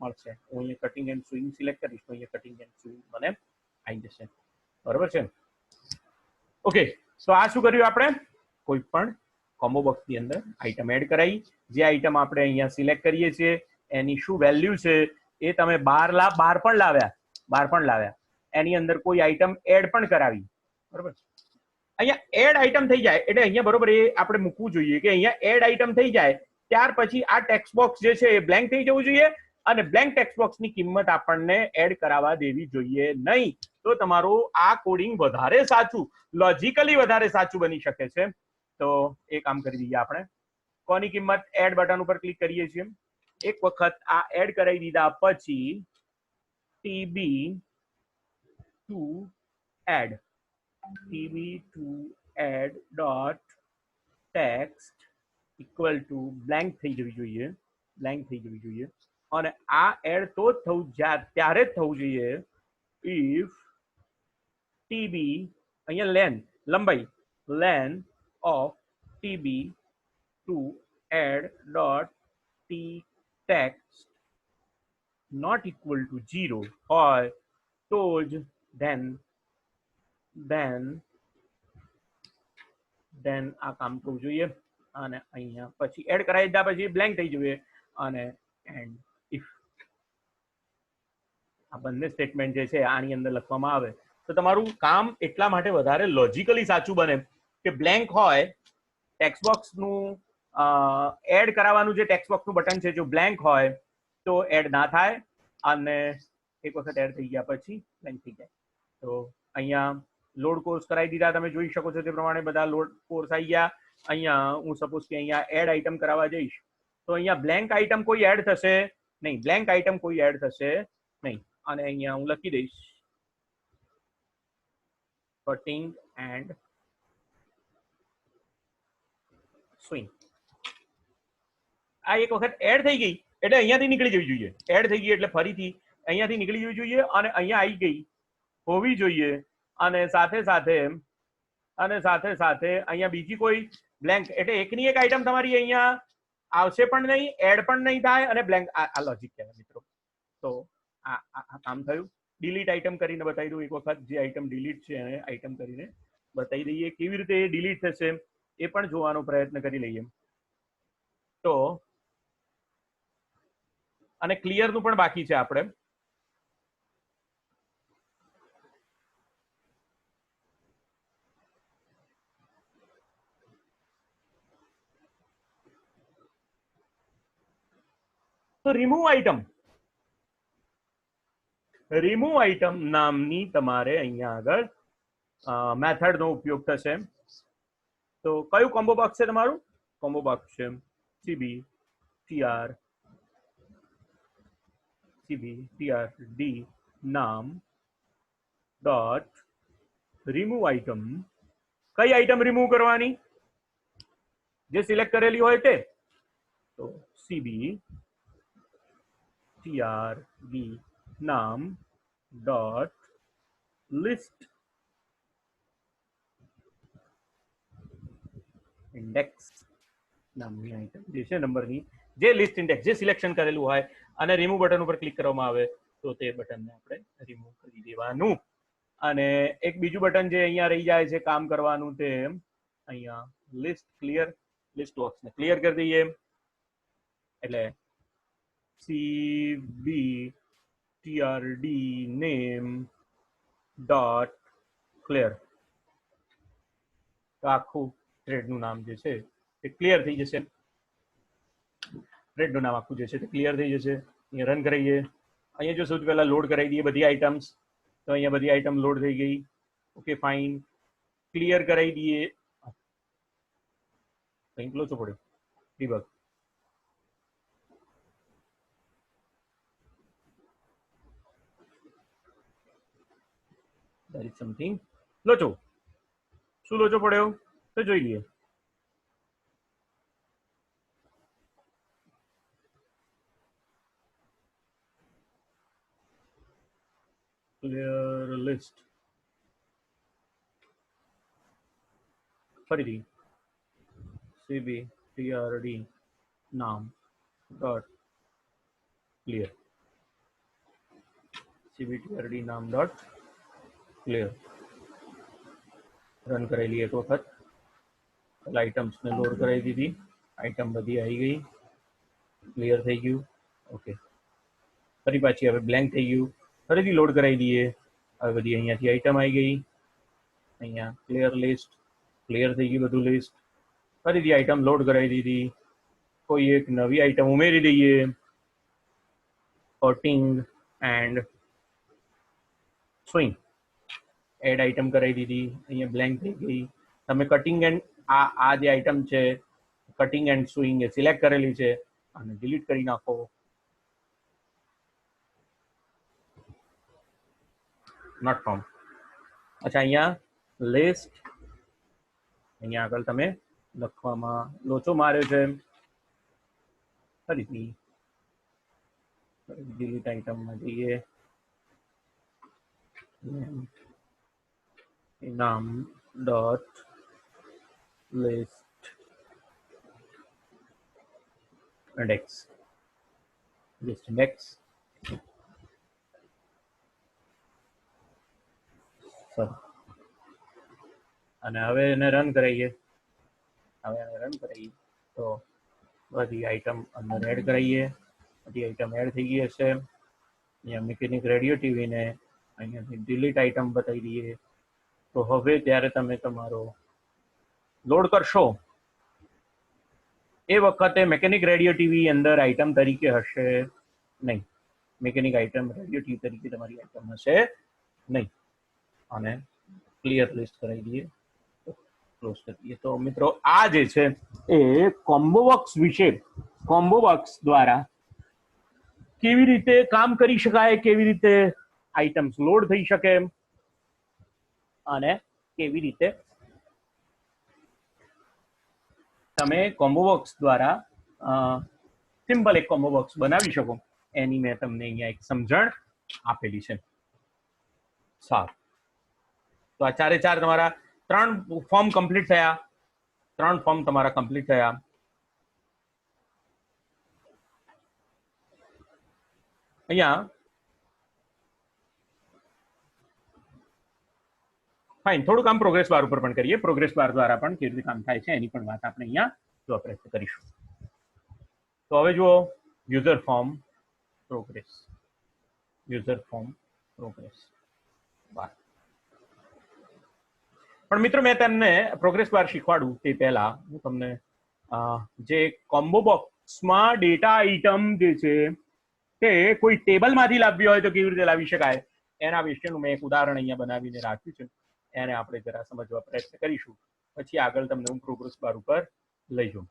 મળશે. હું અહીંયા કટિંગ એન્ડ સ્વિંગ સિલેક્ટ કરીશ તો અહીંયા કટિંગ એન્ડ સ્વિંગ મને આવી જશે. બરોબર છે. ઓકે, તો આ શું કર્યું આપણે? કોઈ પણ કોમ્બો બોક્સની અંદર આઈટમ એડ કરાવી. જે આઈટમ આપણે અહીંયા સિલેક્ટ કરીએ છીએ એની શું વેલ્યુ છે એ તમે બહાર પણ લાવ્યા. એની અંદર કોઈ આઈટમ એડ પણ કરાવી. બરોબર. અહીંયા એડ આઈટમ થઈ જાય એટલે અહીંયા બરોબર એ આપણે મૂકવું જોઈએ કે અહીંયા એડ આઈટમ થઈ જાય ત્યાર પછી આ ટેક્સ્ટ બોક્સ જે છે એ બ્લેન્ક થઈ જવું જોઈએ અને બ્લેન્ક ટેક્સ્ટ બોક્સની કિંમત આપણને એડ કરાવવા દેવી જોઈએ નહીં. તો તમારું આ કોડિંગ વધારે સાચું, લોજિકલી વધારે સાચું બની શકે છે. તો એ કામ કરી દઈએ આપણે. કોની કિંમત? એડ બટન ઉપર ક્લિક કરીએ છીએ. એક વખત આ એડ કરાવી દીધા પછી TB to add dot text equal to blank થઈ જવી જોઈએ. અને આ એડ તો જ થવું ત્યારે જ થવું જોઈએ if TB અહીંયા લંબાઈ len of TB to add dot t text not equal to 0 હોય તો જ then આ કામ થવું જોઈએ. અને અહીંયા પછી એડ કરાવી દીધા પછી બ્લેન્ક થઈ જોઈએ અને એન્ડ ઇફ આ બંને સ્ટેટમેન્ટ જે છે આની અંદર લખવામાં આવે તો તમારું કામ એટલા માટે વધારે લોજિકલી સાચું બને કે બ્લેન્ક હોય ટેક્સ્ટ બોક્સનું એડ કરાવવાનું જે ટેક્સ્ટ બોક્સનું બટન છે જો બ્લેન્ક હોય તો એડ ના થાય અને એક વખત એડ થઈ ગયા પછી બ્લેન્ક થઈ જાય. તો અહીંયા લોડ કોર્સ કરાવી દીધા. તમે જોઈ શકો છો તે પ્રમાણે બધા લોડ કોર્સ આવી ગયા. અહીંયા હું સપોઝ કે અહીંયા એડ આઈટમ કરાવવા જઈશ તો અહીંયા બ્લેન્ક આઈટમ કોઈ એડ થશે નહીં. અને અહીંયા હું લખી દઈશ કટિંગ એન્ડ સ્વિંગ. આ એક વખત એડ થઈ ગઈ એટલે અહીંયાથી નીકળી જવી જોઈએ. એડ થઈ ગઈ એટલે ફરીથી અહીંયાથી નીકળી જવી જોઈએ અને અહીંયા આવી ગઈ હોવી જોઈએ. અને સાથે સાથે અહીંયા બીજી કોઈ બ્લેન્ક એટલે એકની એક આઈટમ તમારી અહીંયા આવશે પણ નહીં, એડ પણ નહીં થાય અને બ્લેન્ક. આ લોજિક કહેવાય મિત્રો. તો આ કામ થયું. ડિલીટ આઈટમ કરીને બતાવી દઉં એક વખત. જે આઈટમ ડિલીટ છે એને આઈટમ કરીને બતાવી દઈએ. કેવી રીતે એ ડિલીટ થશે એ પણ જોવાનો પ્રયત્ન કરી લઈએ. તો અને ક્લિયરનું પણ બાકી છે આપણે. તો રિમૂવ આઈટમ નામની તમારે અહીંયા આગળ મેથડનો ઉપયોગ થશે. તો કયું કોમ્બો બોક્સ છે તમારું? કોમ્બો બોક્સ છે CBTRD નામ ડોટ રિમૂવ આઈટમ. કઈ આઈટમ રિમૂવ કરવાની? જે સિલેક્ટ કરેલી હોય તે. તો CBTRD નામ ડોટ લિસ્ટ ઇન્ડેક્સ નામની આઈટમ જે છે નંબરની, જે લિસ્ટ ઇન્ડેક્સ જે સિલેક્શન કરેલું હોય અને રિમૂવ બટન ઉપર ક્લિક કરવામાં આવે તો તે બટનને આપણે રિમૂવ કરી દેવાનું. અને એક બીજું બટન જે અહીંયા રહી જાય છે કામ કરવાનું તે અહીંયા લિસ્ટ બોક્સને ક્લિયર કરી દઈએ. એટલે CBTRD નેમ ડોટ ક્લિયર. તો આખું થ્રેડનું નામ જે છે એ ક્લિયર થઈ જશે. સ્પ્રેડનું નામ આખું જે છે તે ક્લિયર થઈ જશે. અહીંયા રન કરાવીએ. અહીંયા જો સૌથી પહેલા લોડ કરાવી દઈએ બધી આઇટમ્સ, તો અહીંયા બધી આઇટમ લોડ થઈ ગઈ. Okay fine. ક્લિયર કરાવી દઈએ. કંઈક લોચો પડ્યો. ડીબગ. there is something લોચો. શું લોચો પડ્યો તો જોઈ લઈએ. Clear list. ફરીથી cbtrd નામ ડોટ ક્લિયર. cbtrd નામ ડોટ ક્લિયર. રન કરેલી એક વખત. પેલા આઇટમ્સને લોડ કરાવી દીધી. આઇટમ બધી આવી ગઈ. ક્લિયર થઈ ગયું. ઓકે ફરી પાછી હવે બ્લેન્ક થઈ ગયું. ફરીથી લોડ કરાવી દઈએ. હવે બધી અહીંયાથી આઇટમ આવી ગઈ. અહીંયા ક્લિયર લિસ્ટ. ક્લિયર થઈ ગયું બધું લિસ્ટ. ફરીથી આઇટમ લોડ કરાવી દીધી. કોઈ એક નવી આઇટમ ઉમેરી દઈએ. Cutting and swing. Add item કરાવી દીધી. અહીંયા બ્લેન્ક થઈ ગઈ. તમે કટિંગ એન્ડ આ જે આઇટમ છે કટિંગ એન્ડ સ્વિંગ એ સિલેક્ટ કરેલી છે અને ડિલીટ કરી નાખો. Not found. અચ્છા અહીંયા લિસ્ટ. અહીંયા આગળ તમે લખવામાં લોચો માર્યો છે. ફરીથી ડિલીટ આઇટમમાં જઈએ. નામ dot list index. List index. અને હવે એને રન કરાવીએ. હવે એને રન કરાવીએ તો બધી આઇટમ અંદર એડ કરાવીએ. બધી આઇટમ એડ થઈ ગઈ હશે. અહીંયા મિકેનિક રેડિયો ટીવીને અહીંયાથી ડિલીટ આઇટમ બતાવી દઈએ. તો હવે જ્યારે તમે તમારો લોડ કરશો એ વખતે મેકેનિક રેડિયો ટીવી અંદર આઇટમ તરીકે હશે નહીં. મેકેનિક આઇટમ રેડિયો ટીવી તરીકે તમારી આઇટમ હશે નહીં. અને ક્લિયર લિસ્ટ કરાવી દઈએ. ક્લોઝ કરી દઈએ. તો મિત્રો આ જે છે એ કોમ્બોબોક્સ વિશે, કોમ્બોબોક્સ દ્વારા કેવી રીતે કામ કરી શકાય, કેવી રીતે આઇટમ્સ લોડ થઈ શકે અને કેવી રીતે તમે કોમ્બોબોક્સ દ્વારા સિમ્પલ એક કોમ્બોબોક્સ બનાવી શકો એની મેં તમને અહીંયા એક સમજણ આપેલી છે. સારું. તો આ ચારે ચાર તમારા 3 ફોર્મ કમ્પ્લીટ થયા. 3 ફોર્મ તમારા કમ્પ્લીટ થયા. અહીંયા ફાઇન. થોડું કામ પ્રોગ્રેસ બાર ઉપર પણ કરીએ. પ્રોગ્રેસ બાર દ્વારા પણ કેવી રીતે કામ થાય છે એની પણ વાત આપણે અહીંયા જો પ્રયત્ન કરીશું. તો હવે જુઓ user form progress. User form progress bar. પણ મિત્રો મેં તમને પ્રોગ્રેસ બાર શીખવાડું તે પહેલા હું તમને જે કોમ્બો બોક્સમાં ડેટા આઇટમ જે છે તે કોઈ ટેબલમાંથી લાવવી હોય તો કેવી રીતે લાવી શકાય એના વિશેનું મેં એક ઉદાહરણ અહીંયા બનાવીને રાખ્યું છે. એને આપણે જરા સમજવા પ્રયત્ન કરીશું. પછી આગળ તમને હું પ્રોગ્રેસ બાર ઉપર લઈ જાઉં.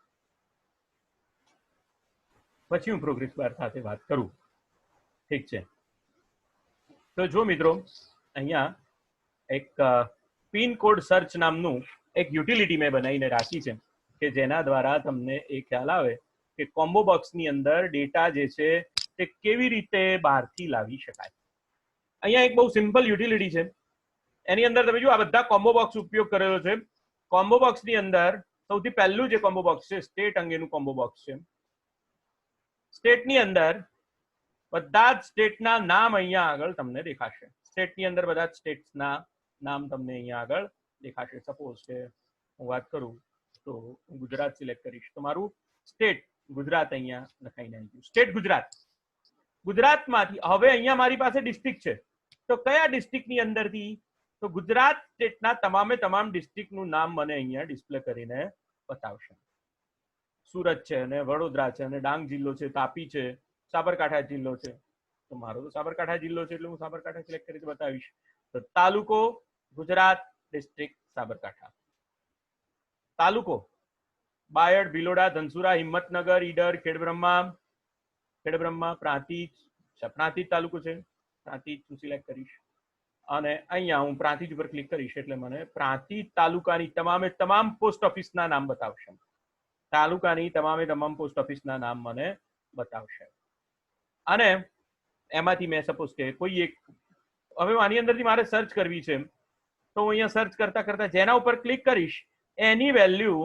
પછી હું પ્રોગ્રેસ બાર સાથે વાત કરું. ઠીક છે. તો જો મિત્રો અહીંયા એક પિન કોડ સર્ચ નામનું એક યુટિલિટી મેં બનાવીને રાખી છે કે જેના દ્વારા તમને એ ખ્યાલ આવે કે કોમ્બો બોક્સની અંદર ડેટા જે છે તે કેવી રીતે બહારથી લાવી શકાય. અહીંયા એક બહુ સિમ્પલ યુટિલિટી છે. એની અંદર તમે જો આ બધા કોમ્બો બોક્સ ઉપયોગ કરેલો છે. કોમ્બો બોક્સની અંદર સૌથી પહેલું જે કોમ્બો બોક્સ છે સ્ટેટ અંગેનું કોમ્બો બોક્સ છે. સ્ટેટની અંદર બધા જ સ્ટેટના નામ અહીંયા આગળ તમને દેખાશે. સ્ટેટની અંદર બધા જ સ્ટેટ્સના નામ તમને અહીંયા આગળ દેખાશે. સપોઝ કે હું વાત કરું તો હું ગુજરાત સિલેક્ટ કરીશ તો મારું સ્ટેટ ગુજરાત અહીંયા લખાઈને આવી ગયું. સ્ટેટ ગુજરાત. ગુજરાતમાંથી હવે અહીંયા મારી પાસે ડિસ્ટ્રિક્ટ છે તો કયા ડિસ્ટ્રિક્ટની અંદરથી તો ગુજરાત સ્ટેટના તમામે તમામ ડિસ્ટ્રિક્ટનું નામ મને અહીંયા ડિસ્પ્લે કરીને બતાવશે. સુરત છે અને વડોદરા છે અને ડાંગ જિલ્લો છે, તાપી છે, સાબરકાંઠા જિલ્લો છે. તો મારો તો સાબરકાંઠા જિલ્લો છે એટલે હું સાબરકાંઠા સિલેક્ટ કરી બતાવીશ. તો તાલુકો ગુજરાત, ડિસ્ટ્રિક્ટ સાબરકાંઠા. તાલુકો બાયડ, ભિલોડા, ધનસુરા, હિંમતનગર, ઈડર, ખેડબ્રહ્મા, પ્રાંતિજ. પ્રાંતિજ તાલુકો છે, પ્રાંતિજ હું સિલેક્ટ કરીશ અને અહીંયા હું પ્રાંતિજ ઉપર ક્લિક કરીશ એટલે મને પ્રાંતિજ તાલુકાની તમામ પોસ્ટ ઓફિસના નામ બતાવશે. તાલુકાની તમામ પોસ્ટ ઓફિસના નામ મને બતાવશે. અને એમાંથી મેં સપોઝ કે કોઈ એક, હવે આની અંદરથી મારે સર્ચ કરવી છે તો હું અહીંયા સર્ચ કરતા કરતા જેના ઉપર ક્લિક કરીશ એની વેલ્યુ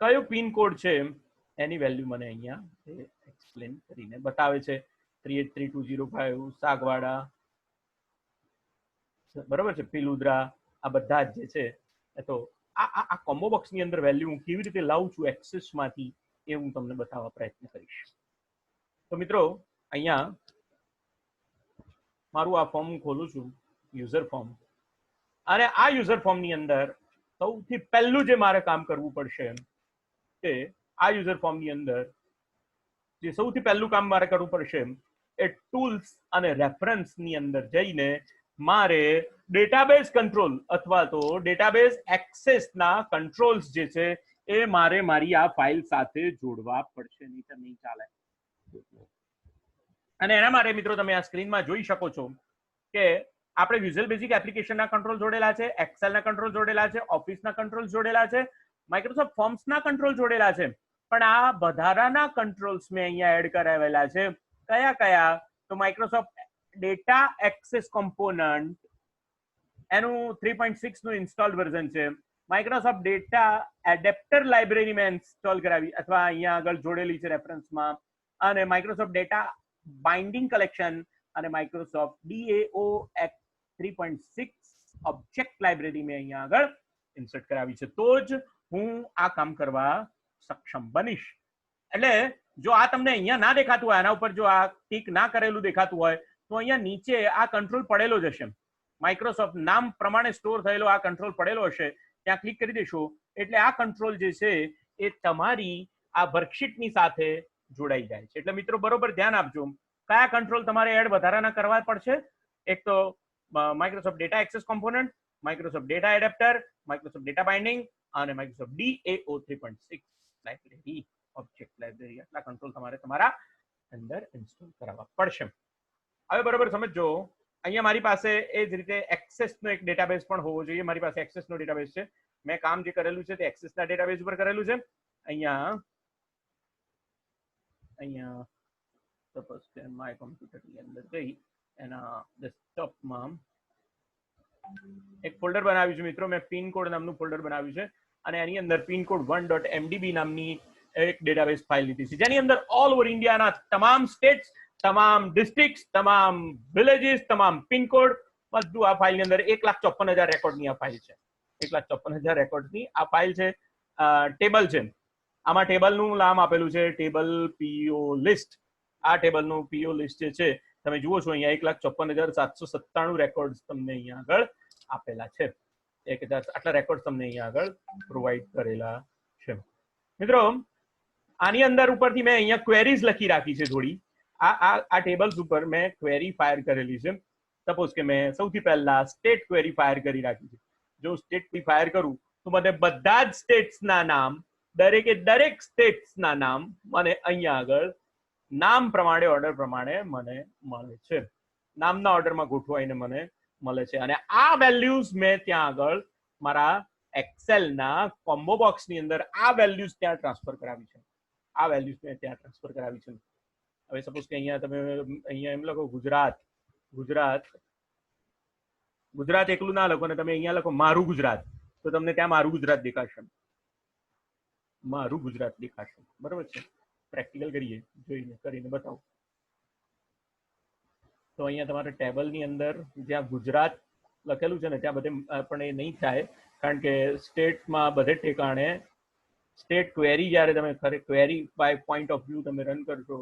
કયો પિનકોડ છે એની વેલ્યુ મને અહીંયા એક્સપ્લેન કરીને બતાવે છે. 383205 સાગવાડા, બરોબર છે, પીલુદ્રા, આ બધા જ જે છે. તો આ કોમ્બો બોક્સની અંદર વેલ્યુ હું કેવી રીતે લાવું છું એક્સેસમાંથી એ હું તમને બતાવવા પ્રયત્ન કરીશ. તો મિત્રો અહીંયા મારું આ ફોર્મ હું ખોલું છું, યુઝર ફોર્મ. અને આ યુઝર ફોર્મની અંદર સૌથી પહેલું જે મારે કામ કરવું પડશે કે આ યુઝર ફોર્મની અંદર જે સૌથી પહેલું કામ મારે કરવું પડશે એ ટૂલ્સ અને રેફરન્સની અંદર જઈને મારે ડેટાબેઝ કંટ્રોલ અથવા તો ડેટાબેઝ એક્સેસના કંટ્રોલ્સ જે છે એ મારે મારી આ ફાઇલ સાથે જોડવા પડશે, નહીં ચાલે. અને એના માટે મિત્રો તમે આ સ્ક્રીનમાં જોઈ શકો છો કે આપણે વિઝ્યુઅલ બેઝિક એપ્લિકેશનના કંટ્રોલ જોડેલા છે, એક્સેલના કંટ્રોલ જોડેલા છે, ઓફિસના કંટ્રોલ જોડેલા છે, માઇક્રોસોફ્ટ ફોર્મ્સના કંટ્રોલ જોડેલા છે. પણ આ વધારાના કંટ્રોલ્સ મેં અહીંયા એડ કરાવેલા છે. કયા? તો માઇક્રોસોફ્ટ ડેટા એક્સેસ કોમ્પોનન્ટ એનું 3.6 નું ઇન્સ્ટોલ્ડ વર્ઝન છે. માઇક્રોસોફ્ટ ડેટા એડેપ્ટર લાઇબ્રેરી મેં ઇન્સ્ટોલ કરાવી અથવા અહીંયા આગળ જોડેલી છે રેફરન્સમાં. અને માઇક્રોસોફ્ટ ડેટા બાઇન્ડિંગ કલેક્શન અને માઇક્રોસોફ્ટ DAOX 3.6 ઓબ્જેક્ટ લાઇબ્રેરી મેં અહીંયા આગળ ઇન્સર્ટ કરાવી છે. તો જ હું આ કામ કરવા સક્ષમ બનીશ. એટલે જો આ તમને અહીંયા ના દેખાતું હોય, આના ઉપર જો આ ટીક ના કરેલું દેખાતું હોય તો અહીંયા નીચે આ કંટ્રોલ પડેલો જ હશે. માઇક્રોસોફ્ટ નામ પ્રમાણે સ્ટોર થયેલો આ કંટ્રોલ પડેલો હશે. ત્યાં ક્લિક કરી દેશો એટલે આ કંટ્રોલ જે છે એ તમારી આ વર્કશીટની સાથે જોડાઈ જાય છે. એટલે મિત્રો બરોબર ધ્યાન આપજો કયા કંટ્રોલ તમારે એડ વધારાના કરવા પડશે. એક તો Microsoft data access component, Microsoft data adapter, Microsoft data binding અને Microsoft DAO 3.6 library, object library. આટલા કંટ્રોલ તમારે તમારા અંદર ઇન્સ્ટોલ કરાવવા પડશે. હવે બરોબર સમજો, અહીંયા મારી પાસે એ જ રીતે એક્સેસનો એક ડેટાબેઝ પણ હોવો જોઈએ. મારી પાસે એક્સેસનો ડેટાબેઝ છે. મેં કામ જે કરેલું છે તે એક્સેસના ડેટાબેઝ ઉપર કરેલું છે. અહીંયા સપોઝ કે માય કોમ્પ્યુટરની અંદર જઈ એના ડેસ્કટોપમાં એક ફોલ્ડર બનાવ્યું છે મિત્રો. મેં પિનકોડ નામનું ફોલ્ડર બનાવ્યું છે અને એની અંદર પિનકોડ 1.mdb નામની એક ડેટાબેઝ ફાઇલ લીધી છે જેની અંદર ઓલ ઓવર ઇન્ડિયાના તમામ સ્ટેટ્સ, તમામ ડિસ્ટ્રિક્ટ્સ, તમામ વિલેજીસ, તમામ પિનકોડ બધું આ ફાઇલની અંદર 1,54,000 રેકોર્ડની આ ફાઇલ છે. 1,54,000 રેકોર્ડની આ ફાઇલ છે. ટેબલ છે. આમાં ટેબલનું નામ આપેલું છે ટેબલ PO લિસ્ટ. આ ટેબલનું PO લિસ્ટ જે છે તમે જુઓ છો અહીંયા 1,54,797 રેકોર્ડ તમને અહીંયા આગળ આપેલા છે. 1,000 આટલા રેકોર્ડ તમને અહીંયા આગળ પ્રોવાઈડ કરેલા છે. મિત્રો આની અંદર ઉપરથી મેં અહીંયા ક્વેરીઝ લખી રાખી છે થોડી. આ ટેબલ્સ ઉપર મેં ક્વેરી ફાયર કરેલી છે. સપોઝ કે મેં સૌથી પહેલા સ્ટેટ ક્વેરી ફાયર કરી રાખી છે. જો સ્ટેટ ક્વેરી ફાયર કરું તો મને બધા જ સ્ટેટ્સના નામ, દરેક સ્ટેટ્સના નામ મને અહીંયા આગળ નામ પ્રમાણે, ઓર્ડર પ્રમાણે મને મળે છે. નામના ઓર્ડરમાં ગોઠવાઈને મને મળે છે. અને આ વેલ્યુઝ મેં ત્યાં આગળ મારા એક્સેલના કોમ્બો બોક્સની અંદર આ વેલ્યુઝ ત્યાં ટ્રાન્સફર કરાવી છે. આ વેલ્યુઝ મેં ત્યાં ટ્રાન્સફર કરાવી છે. હવે સપોઝ કે અહીંયા તમે અહીંયા એમ લખો ગુજરાત એકલું ના લખો ને તમે અહીંયા લખો મારું ગુજરાત, તો તમને ત્યાં મારું ગુજરાત દેખાશે. મારું ગુજરાત દેખાશે. બરોબર છે. પ્રેક્ટિકલ કરીએ, જોઈને કરીને બતાવો. તો અહીંયા તમારે ટેબલની અંદર જ્યાં ગુજરાત લખેલું છે ને ત્યાં બધે પણ એ નહીં થાય, કારણ કે સ્ટેટમાં બધે ઠેકાણે સ્ટેટ ક્વેરી જ્યારે તમે query by point of view તમે રન કરશો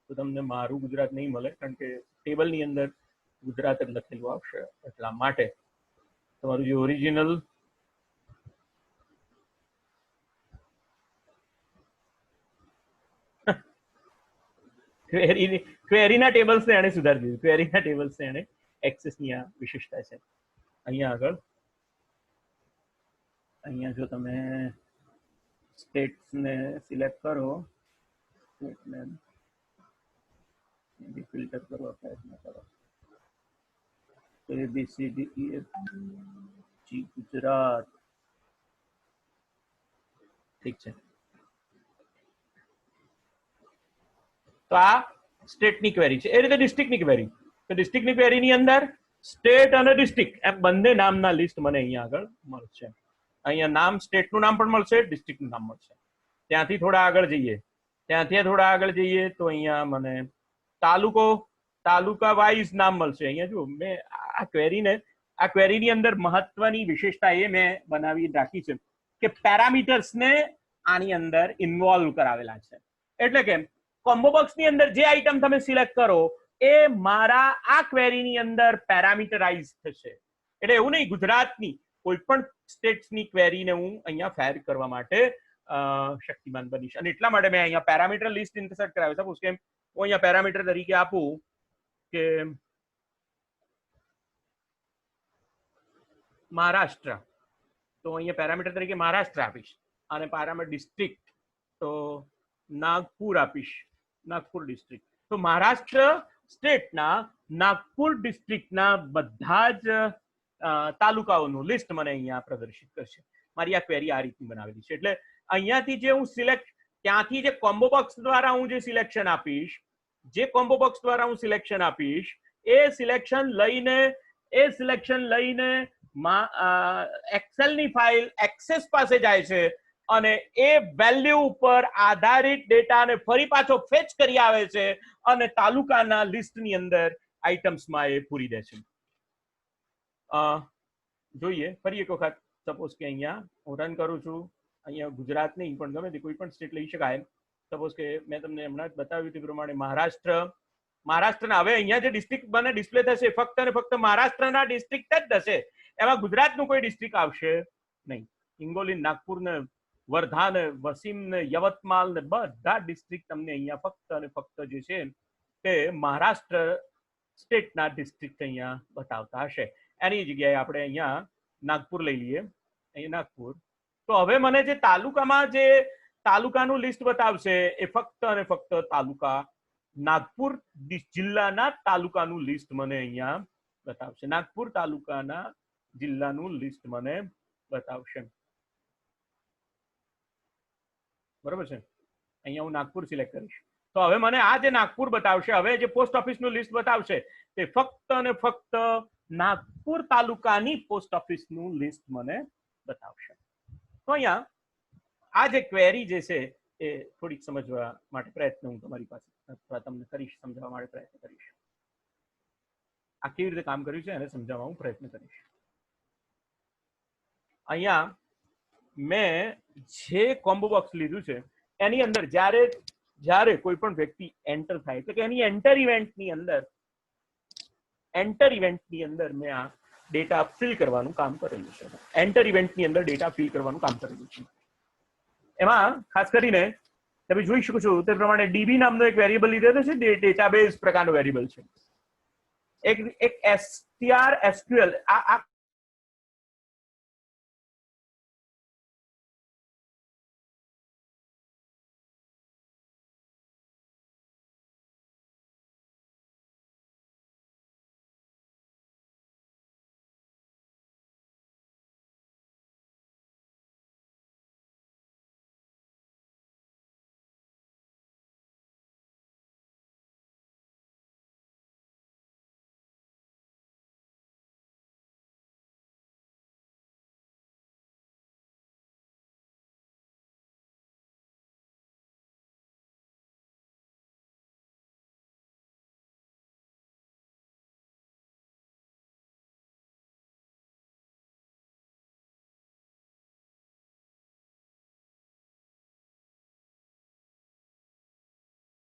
તો તમને મારું ગુજરાત નહીં મળે, કારણ કે ટેબલની અંદર ગુજરાત જ લખેલું આવશે. એટલા માટે તમારું જે ઓરિજિનલ ક્વેરીના ટેબલ્સને એને સુધારી દીધું. ક્વેરીના ટેબલ્સને એને એક્સેસની આ વિશેષતા છે. અહીંયા આગળ અહીંયા જો તમે સ્ટેટ્સને સિલેક્ટ કરો, સ્ટેટને ફિલ્ટર કરવા પ્રયત્ન કરો. ABCDEFG ગુજરાત, ઠીક છે. તો આ સ્ટેટની ક્વેરી છે. એ રીતે ડિસ્ટ્રિક્ટની ક્વેરી, તો ડિસ્ટ્રિક્ટની ક્વેરીની અંદર સ્ટેટ અને ડિસ્ટ્રિક્ટ એમ બંને નામના લિસ્ટ મને અહીંયા આગળ મળશે. અહીંયા નામ, સ્ટેટનું નામ પણ મળશે, ડિસ્ટ્રિક્ટનું નામ મળશે. ત્યાંથી થોડા આગળ જઈએ તો અહીંયા મને તાલુકા વાઇઝ નામ મળશે. અહીંયા જો મેં આ ક્વેરીની અંદર મહત્વની વિશેષતા એ મેં બનાવી રાખી છે કે પેરામીટર્સને આની અંદર ઇન્વોલ્વ કરાવેલા છે. એટલે કે કોમ્બો બોક્સની અંદર જે આઈટમ તમે સિલેક્ટ કરો એ મારા આ ક્વેરીની અંદર પેરામીટરાઇઝ થશે. એટલે એવું નહીં, ગુજરાતની કોઈ પણ સ્ટેટ્સની ક્વેરીને હું અહીંયા ફેર કરવા માટે શક્તિમાન બનીશ. અને એટલા માટે મેં અહીંયા પેરામીટર લિસ્ટ ઇન્સર્ટ કરાવ્યું. સપોઝ કે હું અહીંયા પેરામીટર તરીકે આપું કે મહારાષ્ટ્ર, તો અહીંયા પેરામીટર તરીકે મહારાષ્ટ્ર આપીશ. અને પેરામીટર ડિસ્ટ્રિક્ટ તો નાગપુર આપીશ, નાગપુર ડિસ્ટ્રિક્ટ. તો મહારાષ્ટ્ર સ્ટેટના નાગપુર ડિસ્ટ્રિક્ટના બધા જ તાલુકાઓનું લિસ્ટ મને અહીંયા પ્રદર્શિત કરશે. મારી આ ક્વેરી આ રીતની બનાવેલી છે. એટલે અહીંયાથી જે હું ત્યાંથી જે કોમ્બો બોક્સ દ્વારા હું જે સિલેક્શન આપીશ, એ સિલેક્શન લઈને એક્સેલની ફાઇલ એક્સેસ પાસે જાય છે અને એ વેલ્યુ ઉપર આધારિત ડેટાને ફરી પાછો ફેચ કરી આવે છે અને તાલુકાના લિસ્ટની અંદર આઇટમ્સમાં એ પૂરી દે છે. જોઈએ ફરી એક વખત. સપોઝ કે અહીંયા હું રન કરું છું, અહીંયા ગુજરાત નહીં પણ ગમે તે કોઈ પણ સ્ટેટ લઈ શકાય. સપોઝ કે મેં તમને હમણાં જ બતાવ્યું તે પ્રમાણે મહારાષ્ટ્રના હવે અહીંયા જે ડિસ્ટ્રિક્ટ મને ડિસ્પ્લે થશે ફક્ત અને ફક્ત મહારાષ્ટ્રના ડિસ્ટ્રિક્ટ જ થશે. એમાં ગુજરાતનું કોઈ ડિસ્ટ્રિક્ટ આવશે નહીં. હિંગોલી, નાગપુર ને વર્ધા ને વસીમ ને યવતમાલ ને બધા ડિસ્ટ્રિક્ટ તમને અહીંયા ફક્ત અને ફક્ત જે છે તે મહારાષ્ટ્ર સ્ટેટના ડિસ્ટ્રિક્ટ અહીંયા બતાવતા હશે. એની જગ્યાએ આપણે અહીંયા નાગપુર લઈ લઈએ. અહીંયા નાગપુર, તો હવે મને જે તાલુકાનું લિસ્ટ બતાવશે એ ફક્ત અને ફક્ત નાગપુર જિલ્લાના તાલુકાનું લિસ્ટ મને અહીંયા બતાવશે. નાગપુર તાલુકાના જિલ્લાનું લિસ્ટ મને બતાવશે. બરોબર છે. અહીંયા હું નાગપુર સિલેક્ટ કરીશ તો હવે મને આ જે નાગપુર બતાવશે, હવે જે પોસ્ટ ઓફિસનું લિસ્ટ બતાવશે તે ફક્ત અને ફક્ત નાગપુર તાલુકાની પોસ્ટ ઓફિસનું લિસ્ટ મને બતાવશે. તો અહીંયા આ જે ક્વેરી જે છે એ થોડીક સમજવા માટે પ્રયત્ન હું તમારી પાસે અથવા તમને કરીશ, સમજાવવા માટે પ્રયત્ન કરીશ. આ કેવી રીતે કામ કર્યું છે એને સમજાવવા હું પ્રયત્ન કરીશ. અહીંયા મેં જે કોમ્બો બોક્સ લીધું છે એની અંદર જ્યારે કોઈ પણ વ્યક્તિ એન્ટર થાય એટલે કે એની એન્ટર ઇવેન્ટની અંદર મેં આ ડેટા ફિલ કરવાનું કામ કરેલું છે. એન્ટર ઇવેન્ટની અંદર ડેટા ફિલ કરવાનું કામ કરેલું છે. એમાં ખાસ કરીને તમે જોઈ શકો છો તે પ્રમાણે ડીબી નામનો એક વેરિયેબલ લીધેલો છે, ડેટાબેઝ પ્રકારનો વેરિયેબલ છે. એક STR SQL આ